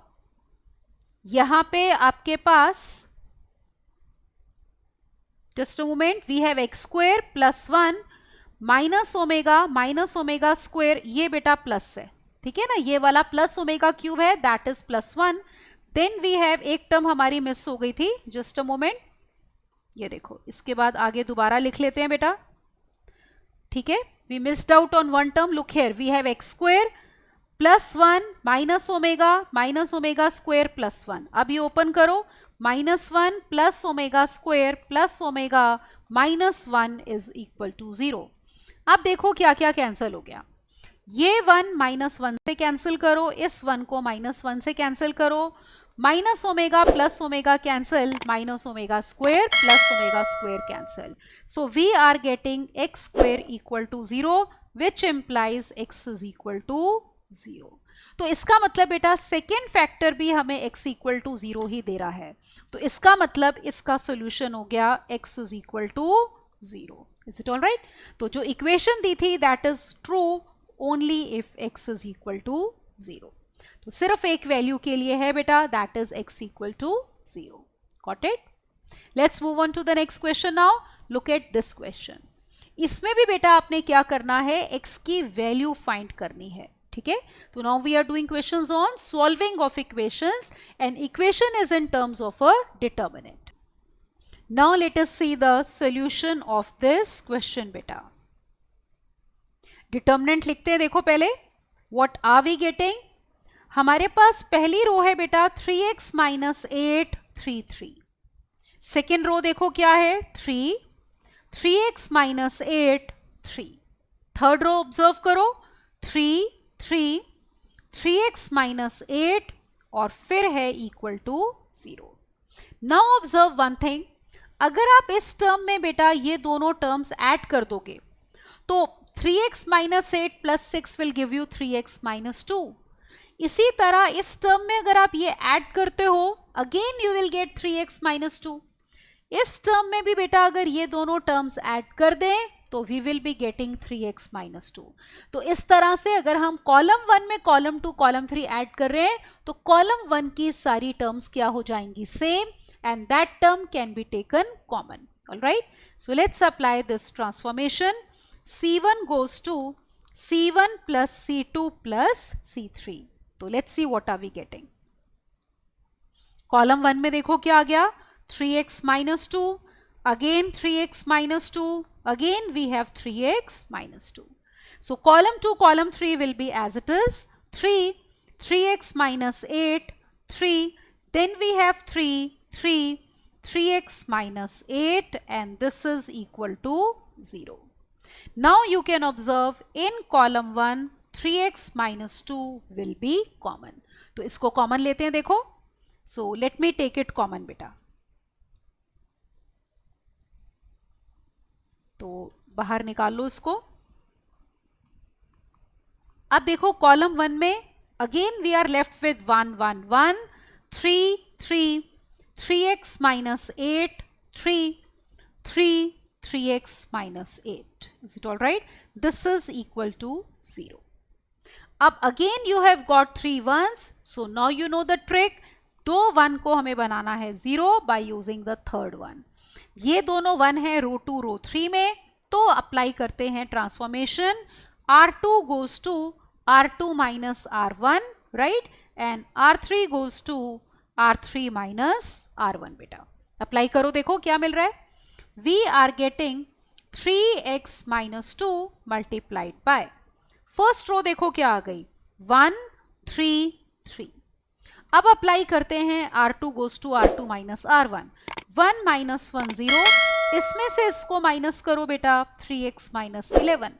यहां पे आपके पास, just a moment, we have x square plus 1 minus omega square, ये बेटा प्लस है, ठीक है ना, ये वाला प्लस ओमेगा क्यूब है, that is plus 1. Then we have, एक टर्म हमारी मिस हो गई थी, जस्ट अ मोमेंट, ये देखो, इसके बाद आगे दोबारा लिख लेते हैं बेटा, ठीक है, we missed out on one term. Look here, we have x square plus 1 minus omega square plus 1. अब ये ओपन करो, minus 1 plus omega square plus omega minus 1 is equal to 0. अब देखो क्या क्या कैंसिल हो गया, ये 1 माइनस 1 से कैंसिल करो, इस 1 को माइनस 1 से कैंसिल करो, minus omega plus omega cancel, minus omega square plus omega square cancel. So we are getting x square equal to 0 which implies x is equal to 0. तो इसका मतलब बेटा सेकेंड फैक्टर भी हमें x इक्वल टू 0 ही दे रहा है, तो इसका मतलब इसका सोल्यूशन हो गया x is equal to 0. Is it all right? तो जो इक्वेशन दी थी that is true only if x is equal to 0. तो सिर्फ एक वैल्यू के लिए है बेटा, that is x equal to 0. Got it? Let's move on to the next question now. Look at this question. इसमें भी बेटा आपने क्या करना है, x की वैल्यू फाइंड करनी है, ठीक है. तो now we are doing questions on solving of equations and equation is in terms of a determinant. Now let us see the solution of this question बेटा. डिटर्मिनेंट लिखते हैं, देखो पहले, व्हाट आर वी गेटिंग. हमारे पास पहली रो है बेटा 3x माइनस 8 3 3. सेकेंड रो देखो क्या है, 3x minus 8 3. Third row observe करो, 3 3 3x माइनस 8 और फिर है equal to 0. Now observe one thing, अगर आप इस टर्म में बेटा ये दोनों टर्म्स ऐड कर दोगे तो 3x minus 8 plus 6 will give you 3x minus 2. इसी तरह इस टर्म में अगर आप ये ऐड करते हो, again you will get 3x minus 2। इस टर्म में भी बेटा अगर ये दोनों टर्म्स ऐड कर दें तो we will be getting 3x minus 2। तो इस तरह से अगर हम कॉलम 1 में कॉलम 2 कॉलम 3 ऐड कर रहे हैं तो कॉलम 1 की सारी टर्म्स क्या हो जाएंगी, same, and that term can be taken common. Alright, so let's apply this transformation. c1 goes to c1 plus c2 plus c3। तो let's see what are we getting. Column 1 में देखो क्या आ गया, 3x minus 2, again 3x minus 2, again we have 3x minus 2. So column 2, column 3 will be as it is, 3x minus 8, 3, then we have 3x minus 8, and this is equal to 0. Now you can observe in column 1, 3x minus 2 will be common. तो इसको common लेते हैं देखो। So let me take it common बेटा। तो बाहर निकाल लो इसको। अब देखो कॉलम 1 में again we are left with 1 1 1, 3 3, 3x minus 8, 3 3, 3x minus 8. Is it all right? This is equal to 0. अब again you have got 3 ones, so now you know the trick। 2 1 को हमें बनाना है 0 by using the third one। ये दोनों 1 है रो 2 रो 3 में, तो अप्लाई करते हैं transformation. r2 goes to r2 minus r1, right, and r3 goes to r3 minus r1 बेटा। अप्लाई करो, देखो क्या मिल रहा है। We are getting 3x minus 2 multiplied by, first row देखो क्या आ गई, 1 3 3। अब अप्लाई करते हैं r2 goes to r2 minus r1, 1 minus 1 0, इसमें से इसको माइनस करो बेटा, 3x minus 11,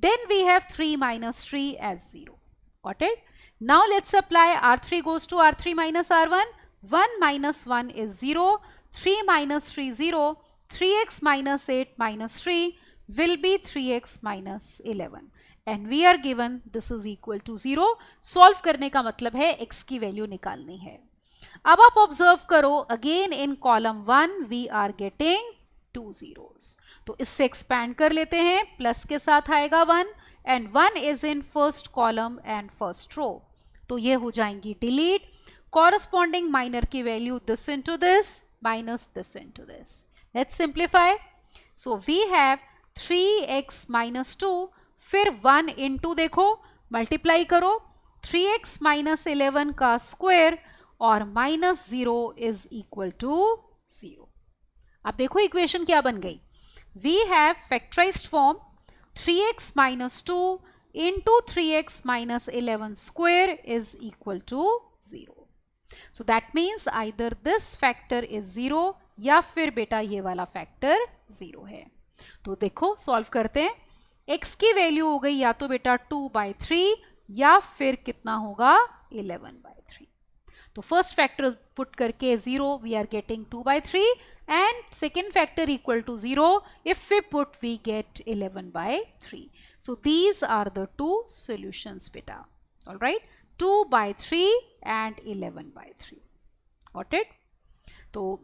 then we have 3 minus 3 as 0। got it? Now let's apply r3 goes to r3 minus r1, 1 minus 1 is 0, 3 minus 3 0, 3x minus 8 minus 3 will be 3x minus 11, and we are given this is equal to 0। Solve करने का मतलब है x की वैल्यू निकालनी है। अब आप ऑब्जर्व करो, again in column 1 we are getting 2 zeros। तो इससे एक्सपैंड कर लेते हैं, प्लस के साथ आएगा 1, and 1 is in first column and first row, तो ये हो जाएंगी डिलीट। कॉरस्पॉन्डिंग माइनर की value this into this minus this into this. Let's simplify. So we have 3x minus 2, फिर 1 इंटू देखो मल्टीप्लाई करो, 3x minus 11 का स्क्वायर और माइनस 0 इज इक्वल टू 0। अब देखो इक्वेशन क्या बन गई, we have factorized form 3x minus 2 into 3x minus 11 square is equal to 0। So that means either this factor is 0 या फिर बेटा ये वाला फैक्टर 0 है। तो देखो सॉल्व करते हैं, x की वैल्यू हो गई या तो बेटा 2/3 या फिर कितना होगा 11/3। तो फर्स्ट फैक्टर पुट करके 0 we are getting 2/3 and second factor equal to 0, if we put we get 11/3। so these are the two solutions beta। all right, 2/3 and 11/3। got it? so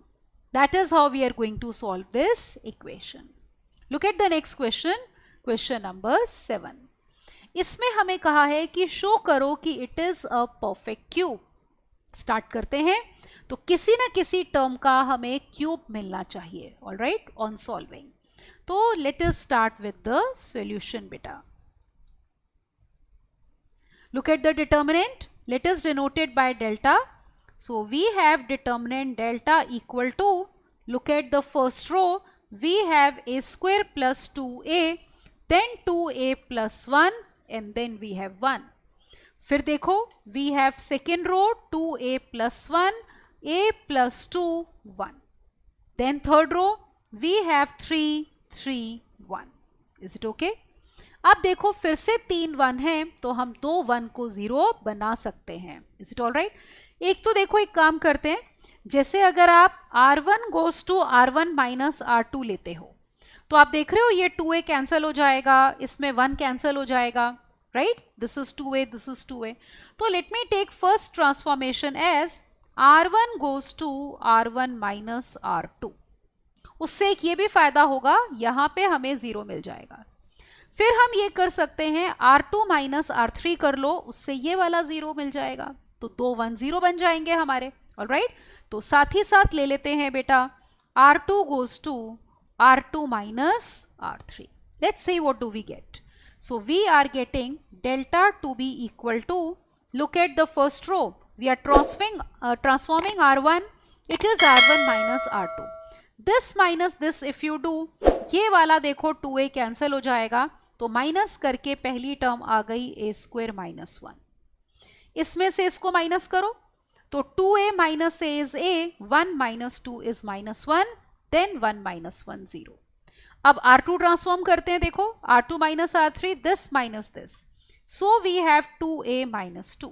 that is how we are going to solve this equation। look at the next question, question number 7। इसमें हमें कहा है कि शो करो कि it is a perfect cube। Start करते हैं, तो किसी ना किसी टर्म का हमें क्यूब मिलना चाहिए। All right, on solving. तो let us start with the solution बेटा। Look at the determinant, let us denoted by delta. So we have determinant delta equal to, look at the first row, we have a square plus 2a, then 2a plus 1 and then we have 1। फिर देखो we have second row 2a plus 1, a plus 2 1, then third row we have 3 3 1। Is it okay? अब देखो फिर से 3 1 है, तो हम 2 1 को 0 बना सकते हैं। Is it all right? एक तो देखो एक काम करते हैं, जैसे अगर आप r1 goes to r1 minus r2 लेते हो, तो आप देख रहे हो ये 2a कैंसिल हो जाएगा, इसमें 1 कैंसिल हो जाएगा, right? This is 2a, this is 2a। तो let me take first transformation as R1 goes to R1 minus R2. उससे एक ये भी फायदा होगा, यहाँ पे हमें 0 मिल जाएगा. फिर हम ये कर सकते हैं R2 माइनस R3 कर लो, उससे ये वाला 0 मिल जाएगा. तो 2 1 0 बन जाएंगे हमारे. ऑलराइट, तो साथ ही साथ ले लेते हैं बेटा R2 goes to R2 minus R3. Let's see what do we get. So we are getting delta to be equal to, look at the first row, we are transforming R1, it is R1 minus R2. This minus this if you do, ये वाला देखो 2a कैंसिल हो जाएगा, तो माइनस करके पहली टर्म आ गई a स्क्वायर माइनस 1. इसमें से इसको माइनस करो, तो 2a minus a is a, 1 minus 2 is minus 1, then 1 minus 1 0. अब R2 ट्रांसफॉर्म करते हैं, देखो R2 minus R3, this minus this, so we have 2a minus 2.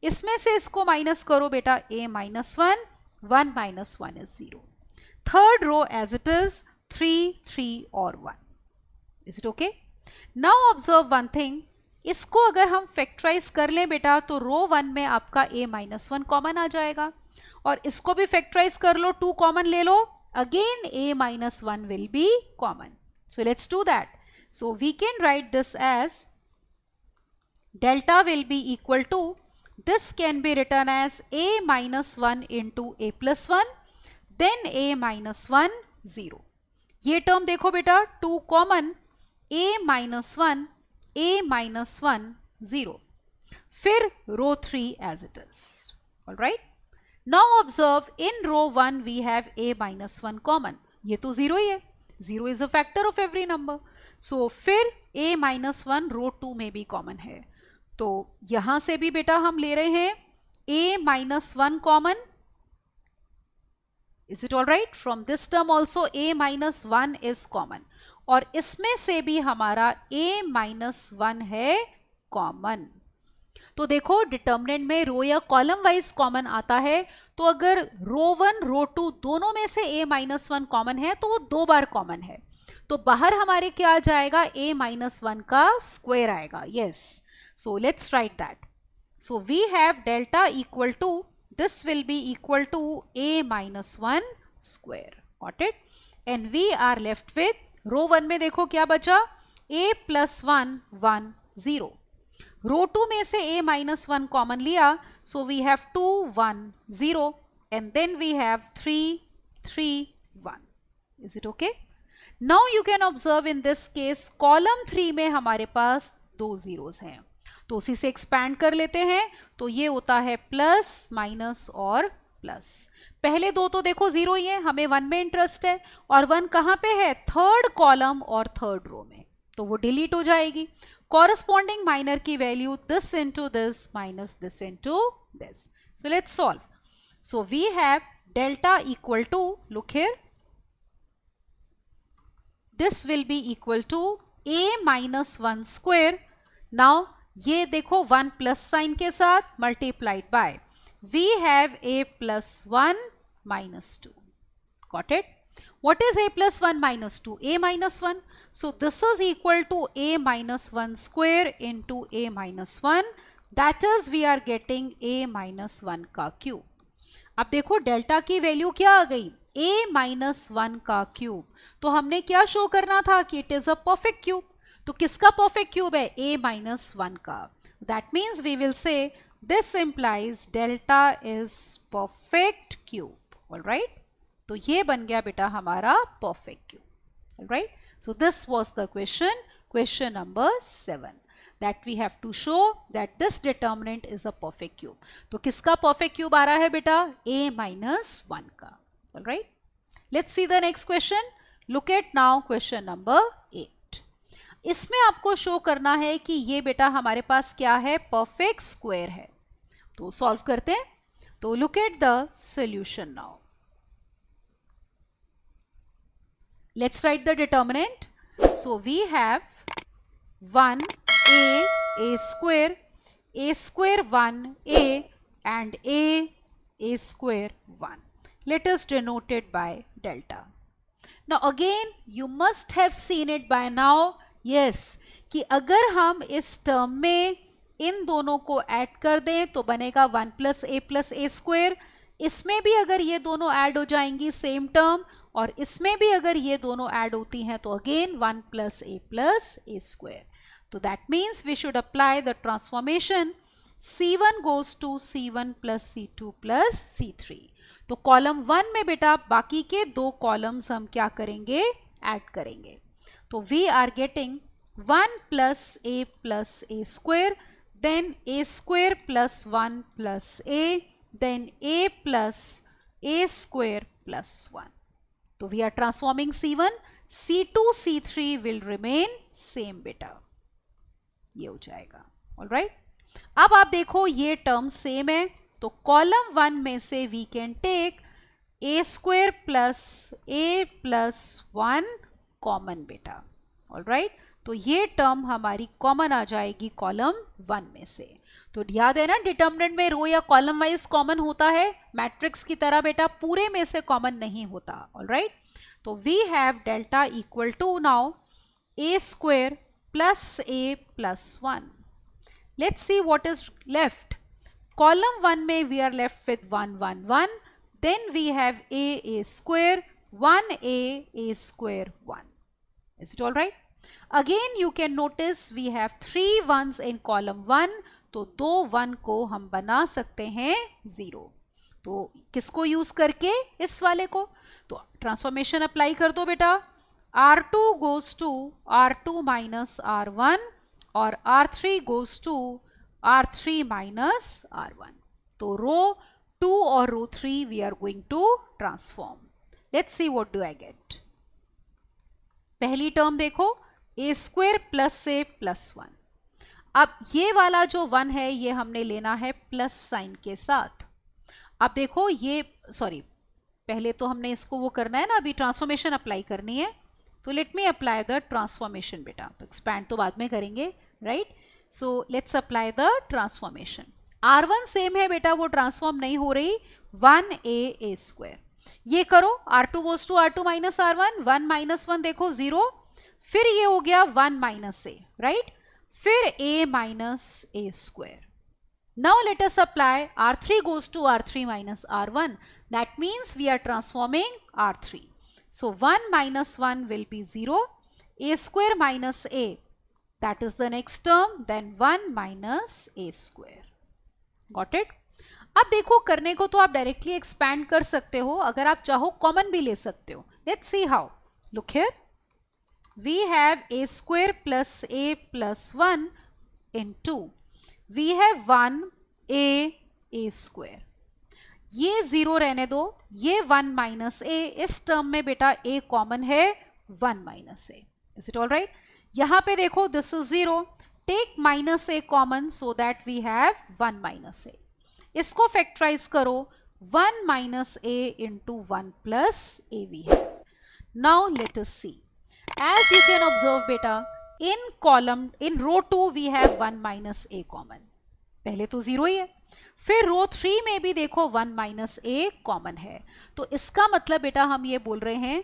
इसमें से इसको माइनस करो बेटा a minus 1, 1 minus 1 is 0. Third row as it is, 3 3 और 1. Is it okay? Now observe one thing, इसको अगर हम फैक्टराइज कर लें बेटा, तो रो 1 में आपका a minus 1 कॉमन आ जाएगा, और इसको भी फैक्टराइज कर लो, 2 कॉमन ले लो, again a minus 1 will be common. So let's do that. So we can write this as delta will be equal to, this can be written as a minus 1 into a plus 1, then a minus 1 0. ये टर्म देखो बेटा 2 common, a minus 1, a minus 1 0. फिर रो 3 as it is. All right. Now observe, in row 1 we have a minus 1 common. ये तो 0 ही है. 0 is a factor of every number. So फिर a minus 1 रो 2 में भी कॉमन है. तो यहां से भी बेटा हम ले रहे हैं a minus 1 common. Is it all right? From this term also a minus 1 is common. और इसमें से भी हमारा a minus 1 है कॉमन. तो देखो डिटर्मिनेंट में रो या कॉलम वाइज कॉमन आता है, तो अगर रो 1 रो 2 दोनों में से a minus 1 कॉमन है तो वो 2 बार कॉमन है, तो बाहर हमारे क्या आ जाएगा, a minus 1 का स्क्वायर आएगा. Yes, so let's write that. So we have delta equal to, this will be equal to a minus 1 square. Got it? And we are left with, रो 1 में देखो क्या बचा, a plus 1 1 0. रो 2 में से a minus 1 कॉमन लिया, so we have 2 1 0 and then we have 3 3 1. Is it okay? Now you can observe in this case column 3 में हमारे पास 2 zeros हैं, तो उसी से एक्सपैंड कर लेते हैं, तो ये होता है प्लस माइनस और प्लस. पहले दो तो देखो 0 ही है, हमें 1 में इंटरेस्ट है, और 1 कहाँ पे है, थर्ड कॉलम और थर्ड रो में, तो वो डिलीट हो जाएगी. Corresponding minor की value this into this minus this into this. So let's solve. So we have delta equal to, look here, this will be equal to a minus 1 square. Now ये देखो 1 प्लस साइन के साथ multiplied by, we have a plus 1 minus 2. Got it? What is a plus 1 minus 2? A minus 1. So this is equal to a minus 1 square into a minus 1. That is we are getting a minus 1 का क्यूब. अब देखो डेल्टा की वैल्यू क्या आ गई, a minus 1 का क्यूब. तो हमने क्या शो करना था कि it is a perfect cube. तो किसका परफेक्ट क्यूब है, a minus 1 का. That means we will say this implies delta is perfect cube. All right? तो ये बन गया बेटा हमारा perfect cube. All right? So this was the question number 7, that we have to show that this determinant is a perfect cube. तो किसका perfect cube आ रहा है बेटा, a minus 1 का. All right? Let's see the next question. Look at now question number 8. इसमें आपको शो करना है कि ये बेटा हमारे पास क्या है, perfect square है. तो सॉल्व करते हैं. तो look at the solution now. Let's write the determinant. So we have 1 a square 1 a and a square 1. Let us denote it by delta. Now again you must have seen it by now. Yes, कि अगर हम इस टर्म में इन दोनों को ऐड कर दें तो बनेगा 1 प्लस ए स्क्वायर। इसमें भी अगर ये दोनों ऐड हो जाएंगी सेम टर्म, और इसमें भी अगर ये दोनों ऐड होती हैं तो अगेन 1 प्लस ए स्क्वायर। तो that means we should apply the transformation C1 goes to C1 plus C2 plus C3। तो कॉलम 1 में बेटा बाकी के दो कॉलम्स हम क्या करेंगे, ऐड करेंगे। तो we are getting 1 plus a square, then a square plus 1 plus a, then a plus a square plus 1। तो we are transforming C1, C2 C3 will remain same बेटा, ये हो जाएगा। ऑलराइट, अब आप देखो ये टर्म सेम है, तो कॉलम 1 में से we can take a square plus 1 common बेटा। ऑलराइट, तो ये टर्म हमारी कॉमन आ जाएगी कॉलम 1 में से। तो याद है ना, डिटर्मिनेंट में रो या कॉलम वाइज कॉमन होता है, मैट्रिक्स की तरह बेटा पूरे में से कॉमन नहीं होता। ऑलराइट, तो we have delta equal to now a square plus a plus 1। Let's see what is left. Column 1 में we are left with 1 1 1. Then we have a square 1a square 1. Is it all right? Again you can notice we have 3 ones in column 1. तो 2 1 को हम बना सकते हैं 0। तो किसको यूज करके, इस वाले को। तो ट्रांसफॉर्मेशन अप्लाई कर दो बेटा। R2 goes to R2 minus R1 और R3 goes to R3 minus R1। तो रो 2 और रो 3 we are going to transform. Let's see what do I get. पहली टर्म देखो, a square plus a plus 1। अब ये वाला जो 1 है ये हमने लेना है प्लस साइन के साथ। अब देखो ये, सॉरी पहले तो हमने इसको वो करना है ना, अभी ट्रांसफॉर्मेशन अप्लाई करनी है। तो let me apply the transformation बेटा, तो एक्सपैंड तो बाद में करेंगे, right. So let's apply the transformation. R1 same है बेटा, वो ट्रांसफॉर्म नहीं हो रही, 1a स्क्वायर। ये करो, R2 goes to R2 minus R1, 1 minus 1 देखो 0, फिर ये हो गया 1 माइनस a, राइट, फिर a minus a square. Now let us apply R3 goes to R3 minus R1. That means we are transforming R3. So 1 minus 1 will be 0. A square minus a. That is the next term. Then 1 minus a square. Got it? अब देखो, करने को तो आप डायरेक्टली एक्सपैंड कर सकते हो, अगर आप चाहो कॉमन भी ले सकते हो। Let's see how. Look here. We have a square plus a plus 1 into we have 1a square। ये 0 रहने दो, ये 1 माइनस a, इस टर्म में बेटा a कॉमन है, 1 minus a। Is it all right? यहाँ पे देखो this is 0, take minus a common so that we have 1 minus a। इसको फैक्टराइज करो, 1 minus a into 1 plus a we है। Now let us see, as you can observe बेटा, in row 2 we have 1 minus a common। पहले तो 0 ही है, फिर रो 3 में भी देखो 1 माइनस a कॉमन है। तो इसका मतलब बेटा हम ये बोल रहे हैं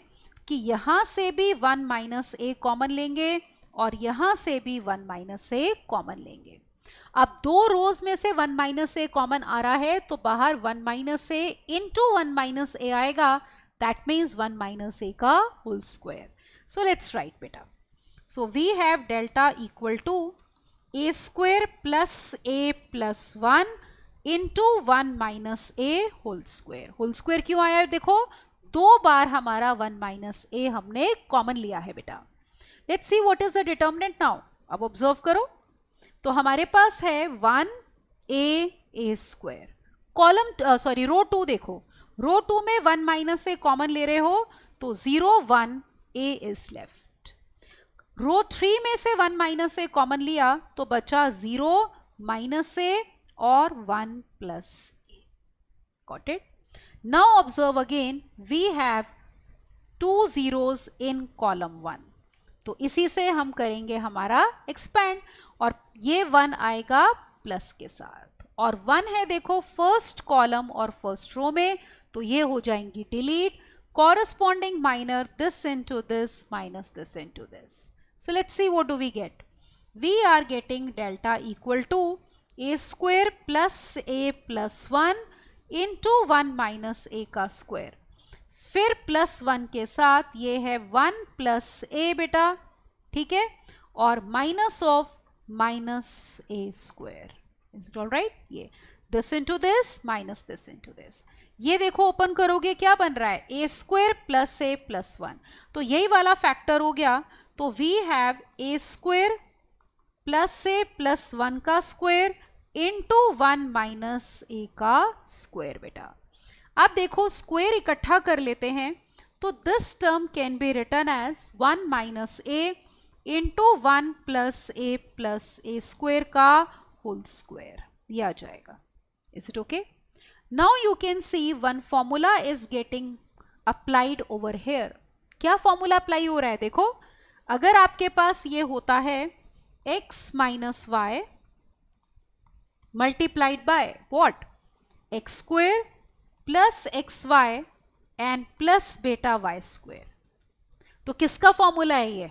कि यहां से भी 1 माइनस a कॉमन लेंगे और यहां से भी 1 माइनस a कॉमन लेंगे। अब दो रोज में से 1 माइनस a कॉमन आ रहा है, तो बाहर 1 minus a into 1 minus a आएगा, दैट मीन्स 1 माइनस a का whole square. So let's write बेटा। So we have delta equal to a square plus a plus 1 into 1 minus a whole square। whole square क्यों आया है? देखो दो बार हमारा 1 minus a हमने कॉमन लिया है बेटा। Let's see what is the determinant now। अब ऑब्जर्व करो, तो हमारे पास है 1a square। कॉलम सॉरी रो 2 देखो, रो 2 में 1 माइनस a कॉमन ले रहे हो, तो 0 1 a is left। रो 3 में से 1 माइनस ए कॉमन लिया, तो बचा 0 माइनस ए और 1 plus a. Got it? Now observe again, we have 2 zeros in column 1। तो इसी से हम करेंगे हमारा एक्सपैंड, और ये 1 आएगा प्लस के साथ, और 1 है देखो फर्स्ट कॉलम और फर्स्ट रो में, तो ये हो जाएंगी delete, corresponding minor this into this minus this into this। So let's see what do we get. We are getting delta equal to a square plus a plus 1 into 1 minus a का स्क्वायर, फिर प्लस 1 के साथ ये है 1 प्लस ए बेटा, ठीक है, और minus of minus a square. Is it all right? ये this into this minus this into this. ये देखो ओपन करोगे क्या बन रहा है, a square plus a plus 1. तो यही वाला फैक्टर हो गया. तो we have A square plus a plus 1 का स्क्वायर इंटू 1 माइनस ए का स्क्वायर बेटा. अब देखो स्क्वायर इकट्ठा कर लेते हैं, तो this term can be written as 1 minus a into 1 plus a square का होल स्क्वायर. ये आ जाएगा. Is it okay? Now you can see one formula is getting applied over here. क्या फॉर्मूला अप्लाई हो रहा है? देखो, अगर आपके पास ये होता है x minus y multiplied by what, x square plus x y and plus बेटा वाई स्क्वायर. तो किसका फॉर्मूला है ये?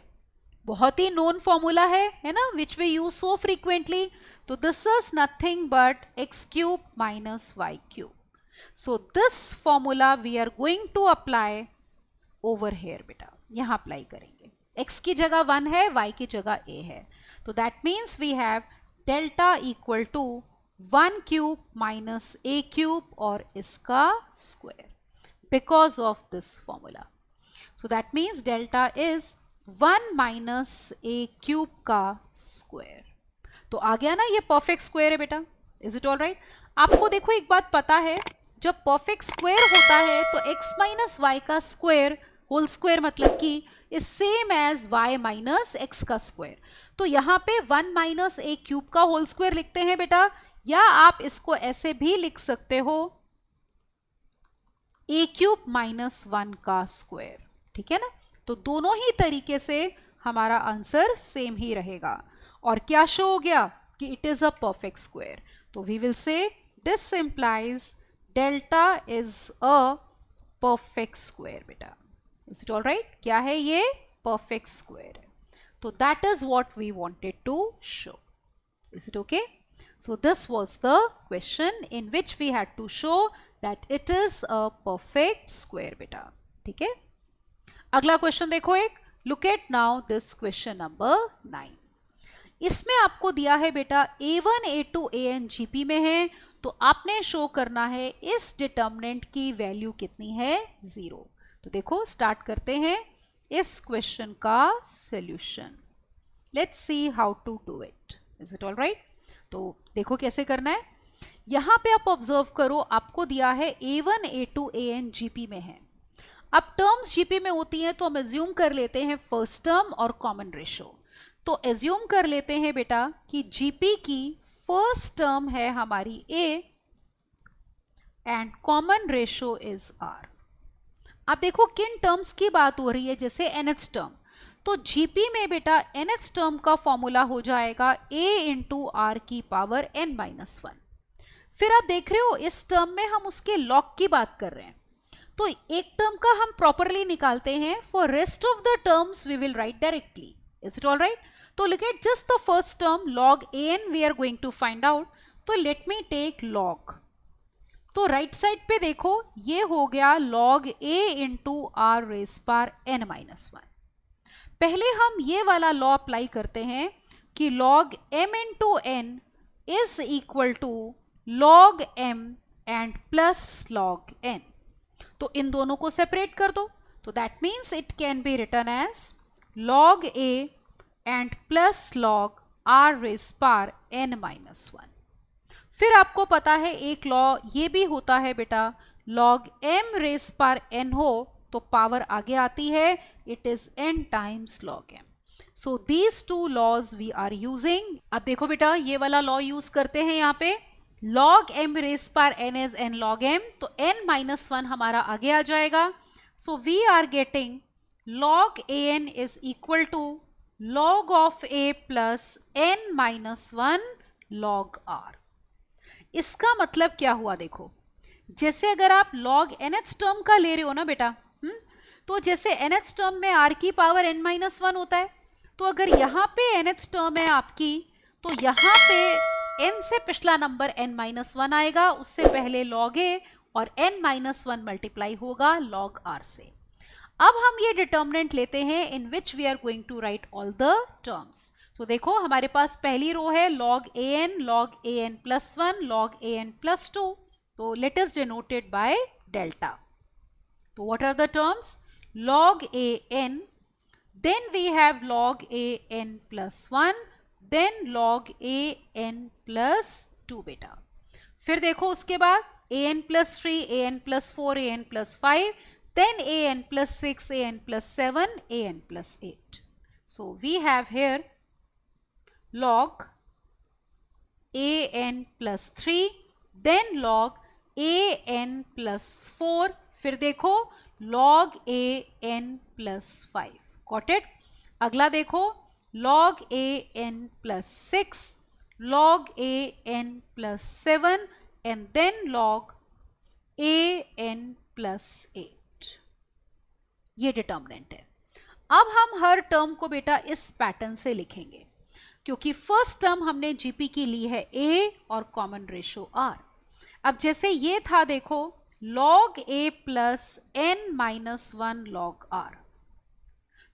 बहुत ही नोन फॉर्मूला है ना, which we use so frequently. तो this is nothing but x cube minus y cube. So this formula we are going to apply over here बेटा. यहां अप्लाई करेंगे. x की जगह 1 है, y की जगह a है. तो that means we have delta equal to 1 cube minus a cube और इसका square because of this formula. So that means delta is 1 minus a cube का स्क्वायर. तो आ गया ना, ये परफेक्ट स्क्वायर है बेटा. Is it all right? आपको देखो एक बात पता है, जब परफेक्ट स्क्वायर होता है तो x माइनस वाई का स्क्वायर होल स्क्वायर मतलब कि is same as y minus x का स्क्वायर. तो यहाँ पे 1 माइनस ए क्यूब का होल स्क्वायर लिखते हैं बेटा, या आप इसको ऐसे भी लिख सकते हो ए क्यूब माइनस 1 का स्क्वायर. ठीक है ना? तो दोनों ही तरीके से हमारा आंसर सेम ही रहेगा. और क्या शो हो गया कि it is a perfect square. तो we will say this implies delta is a perfect square बेटा. Is it all right? क्या है ये? परफेक्ट स्क्वायर है. तो that is what we wanted to show. Is it okay? So this was the question in which we had to show that it is a perfect square बेटा. ठीक है? अगला क्वेश्चन देखो एक. Look at now this question number 9. इसमें आपको दिया है बेटा A1, A2, AN GP में है, तो आपने शो करना है इस डिटर्मिनेंट की वैल्यू कितनी है? 0. तो देखो स्टार्ट करते हैं इस क्वेश्चन का solution. Let's see how to do it. Is it all right? तो देखो कैसे करना है. यहां पे आप ऑब्जर्व करो, आपको दिया है A1, A2, AN GP में है. अब टर्म्स GP में होती हैं तो हम एज्यूम कर लेते हैं फर्स्ट टर्म और कॉमन रेशो. तो एज्यूम कर लेते हैं बेटा कि GP की फर्स्ट टर्म है हमारी A and common ratio is R. अब देखो किन टर्म्स की बात हो रही है, जैसे nth टर्म. तो GP में बेटा nth टर्म का फॉर्मूला हो जाएगा A इंटू आर की पावर n माइनस 1. फिर आप देख रहे हो इस टर्म में हम उसके लॉग की बात कर रहे हैं, तो एक टर्म का हम प्रॉपरली निकालते हैं. For rest of the terms we will write directly. Is it all right? तो look at just the first term log an we are going to find out. तो लेट मी टेक log. तो राइट साइड पे देखो ये हो गया log a into r raise power n minus 1. पहले हम ये वाला लॉ अप्लाई करते हैं कि log m into n is equal to log m and plus log n. तो इन दोनों को सेपरेट कर दो. तो that means it can be written as log a and plus log r raise power n minus 1. फिर आपको पता है एक लॉ ये भी होता है बेटा, log m raise power n हो तो पावर आगे आती है, it is n times log m. So these two laws we are using. अब देखो बेटा ये वाला लॉ यूज करते हैं यहाँ पे. log m raise power n is n log m, तो n माइनस 1 हमारा आगे आ जाएगा. So we are getting log an is equal to log of a plus n minus 1 log r. इसका मतलब क्या हुआ देखो, जैसे अगर आप log nth टर्म का ले रहे हो ना बेटा, तो जैसे nth टर्म में r की पावर n माइनस 1 होता है, तो अगर यहाँ पे nth टर्म है आपकी, तो यहाँ पे n से पिछला नंबर n-1 आएगा, उससे पहले log a और n-1 मल्टीप्लाई होगा log r से। अब हम ये डिटर्मिनेंट लेते हैं in which we are going to write all the terms. So देखो हमारे पास पहली रो है log an plus 1 log an plus 2, तो let us denote it by delta. तो what are the terms? log an, then we have log an plus 1, then log an plus 2 बेटा। फिर देखो उसके बाद an plus 3, an plus 4, an plus 5, then an plus 6, an plus 7, an plus 8. So we have here log an plus 3, then log an plus 4, फिर देखो log an plus 5. Got it? अगला देखो log an plus 6, log an plus 7 and then log an plus 8. ये डिटर्मिनेंट है। अब हम हर टर्म को बेटा इस पैटर्न से लिखेंगे, क्योंकि फर्स्ट टर्म हमने जीपी की ली है a और कॉमन रेशो r। अब जैसे ये था देखो log a plus n-1 log r,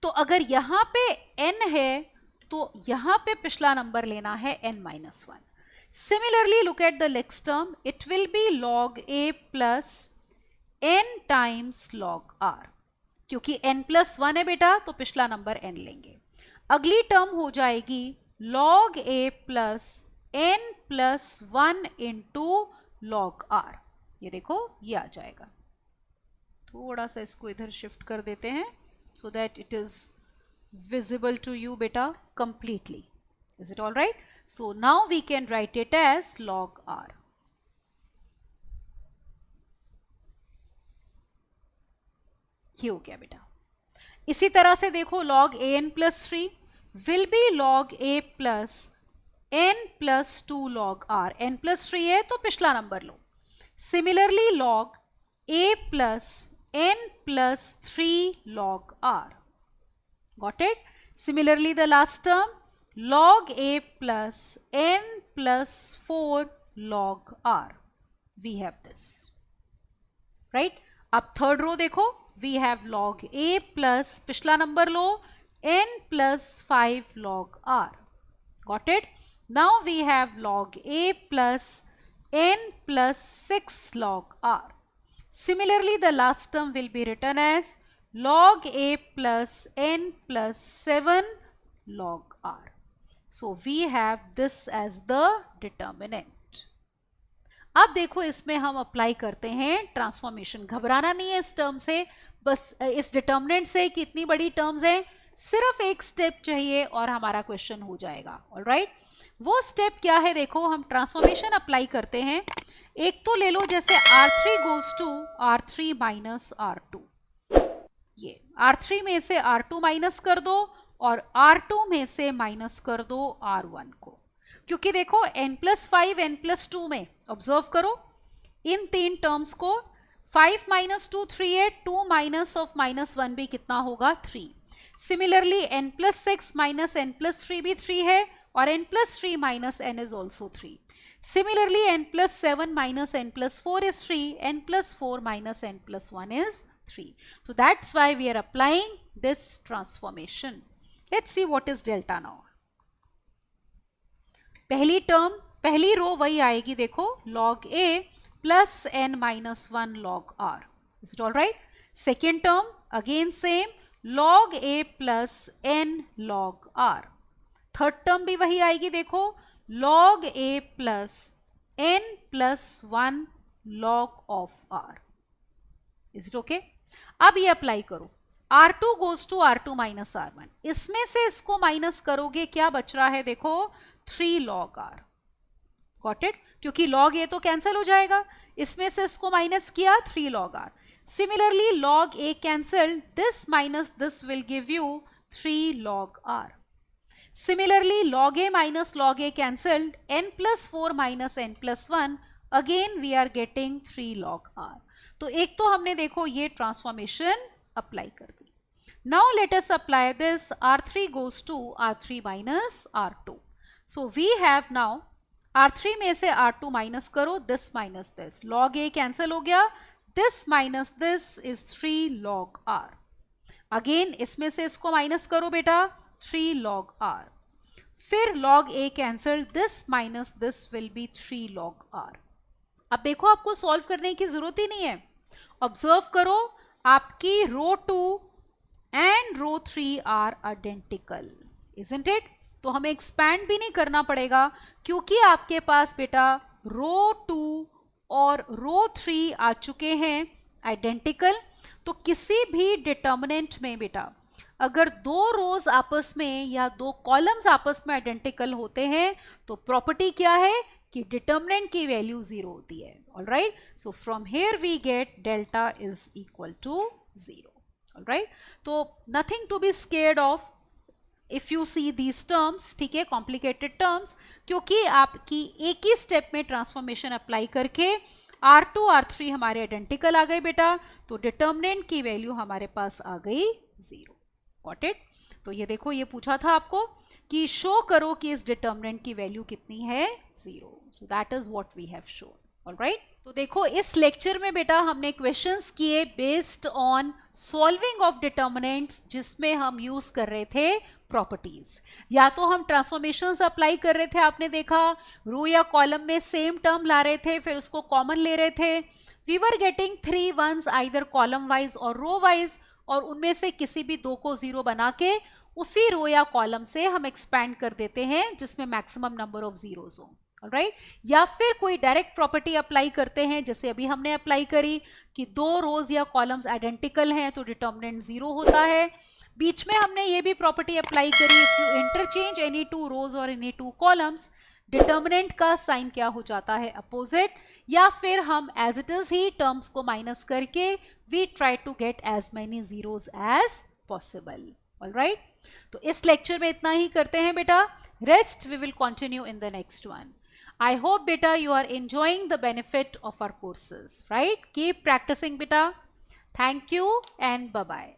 तो अगर यहाँ पे n है तो यहाँ पे पिछला नंबर लेना है n-1। Similarly look at the next term, it will be log a plus n times log r, क्योंकि n plus 1 है बेटा तो पिछला नंबर n लेंगे। अगली टर्म हो जाएगी log a plus n plus 1 into log r। ये देखो ये आ जाएगा, थोड़ा सा इसको इधर शिफ्ट कर देते हैं so that it is visible to you beta completely. Is it all right? So now we can write it as log r. ये हो गया बेटा। इसी तरह से देखो log an plus 3 will be log a plus n plus 2 log r। n plus 3 है तो पिछला number low. Similarly log a plus n plus 3 log r. Got it? Similarly the last term log a plus n plus 4 log r. We have this, right? अब थर्ड रो देखो, we have log a plus पिछला number low n plus 5 log r. Got it? Now we have log a plus n plus 6 log r. Similarly the last term will be written as log a plus n plus 7 log r. So we have this as the determinant. अब देखो इसमें हम अप्लाई करते हैं ट्रांसफॉर्मेशन। घबराना नहीं है इस टर्म से, बस इस डिटर्मिनेंट से कि इतनी बड़ी टर्म्स है, सिर्फ एक स्टेप चाहिए और हमारा क्वेश्चन हो जाएगा। ऑलराइट, वो स्टेप क्या है देखो, हम ट्रांसफॉर्मेशन अप्लाई करते हैं। एक तो ले लो जैसे R3 goes to R3 minus R2, ये R3 में से R2 माइनस कर दो और R2 में से माइनस कर दो R1 को, क्योंकि देखो n plus 5 n plus 2 में ऑब्जर्व करो इन तीन टर्म्स को, 5 minus 2 3 है, 2 माइनस ऑफ -1 भी कितना होगा 3। Similarly n plus 6 minus n plus 3 भी 3 है और n plus 3 minus n is also 3. Similarly n plus 7 minus n plus 4 is 3, n plus 4 minus n plus 1 is 3. So that's why we are applying this transformation. Let's see what is delta now. पहली टर्म पहली रो वही आएगी देखो, log a plus n minus 1 log r. Is it all right? Second term again same, log a plus n log r. Third term भी वही आएगी देखो, log a plus n plus 1 log of r. Is it okay? अब ये अप्लाई करो, R2 goes to R2 minus R1. इसमें से इसको माइनस करोगे क्या बच रहा है देखो, 3 log r. Got it? क्योंकि log a तो कैंसिल हो जाएगा, इसमें से इसको माइनस किया 3 log r. Similarly log a cancelled, this minus this will give you 3 log r. Similarly log a minus log a cancelled, n plus 4 minus n plus 1, again we are getting 3 log r. तो एक तो हमने देखो ये ट्रांसफॉर्मेशन अप्लाई कर दी. Now let us apply this, R3 goes to R3 minus R2. So we have now R3 में से R2 माइनस करो, this minus this, log A cancel हो गया, this minus this is 3 log R। Again इसमें से इसको माइनस करो बेटा, 3 log R, फिर log A cancel, this minus this will B 3 log R। अब देखो आपको सॉल्व करने की जरूरत ही नहीं है, ऑब्जर्व करो आपकी row 2 and row 3 are identical, isn't it? तो हमें एक्सपैंड भी नहीं करना पड़ेगा क्योंकि आपके पास बेटा रो 2 और रो 3 आ चुके हैं आइडेंटिकल। तो किसी भी डिटर्मिनेंट में बेटा अगर दो रोज आपस में या दो कॉलम्स आपस में आइडेंटिकल होते हैं तो प्रॉपर्टी क्या है कि डिटर्मिनेंट की वैल्यू 0 होती है। All right, so from here we get delta is equal to 0। All right, तो nothing to be scared of if you see these terms, ठीक है, कॉम्प्लिकेटेड टर्म्स, क्योंकि आपकी एक ही स्टेप में ट्रांसफॉर्मेशन अप्लाई करके R2 R3 हमारे आइडेंटिकल आ गए बेटा, तो डिटर्मिनेंट की वैल्यू हमारे पास आ गई 0। Got it? तो ये देखो, ये पूछा था आपको कि शो करो कि इस डिटर्मिनेंट की वैल्यू कितनी है, 0। So that is what we have shown. Alright, तो देखो इस लेक्चर में बेटा हमने क्वेश्चंस किए based on solving of determinants, जिसमें हम यूज कर रहे थे प्रॉपर्टीज। या तो हम ट्रांसफॉर्मेशंस अप्लाई कर रहे थे, आपने देखा रो या कॉलम में सेम टर्म ला रहे थे, फिर उसको कॉमन ले रहे थे। We were getting 3 once either column wise और रो वाइज, और उनमें से किसी भी दो को 0 बना के उसी रो या कॉलम से हम एक्सपैंड कर देते हैं जिसमें मैक्सिमम नंबर ऑफ जीरोस हो। ऑलराइट, या फिर कोई डायरेक्ट प्रॉपर्टी अप्लाई करते हैं, जैसे अभी हमने अप्लाई करी कि दो रोज या कॉलम्स आइडेंटिकल हैं तो डिटर्मिनेंट 0 होता है। बीच में हमने ये भी प्रॉपर्टी अप्लाई करी, if you interchange any two rows और एनी टू कॉलम्स, डिटर्मिनेंट का साइन क्या हो जाता है, अपोजिट। या फिर हम एज इट इज ही टर्म्स को माइनस करके we try to get as many zeros as possible. All right, तो इस लेक्चर में इतना ही करते हैं बेटा, rest we will continue in the next one. I hope beta you are enjoying the benefit of our courses, right? Keep practicing beta. Thank you and bye bye.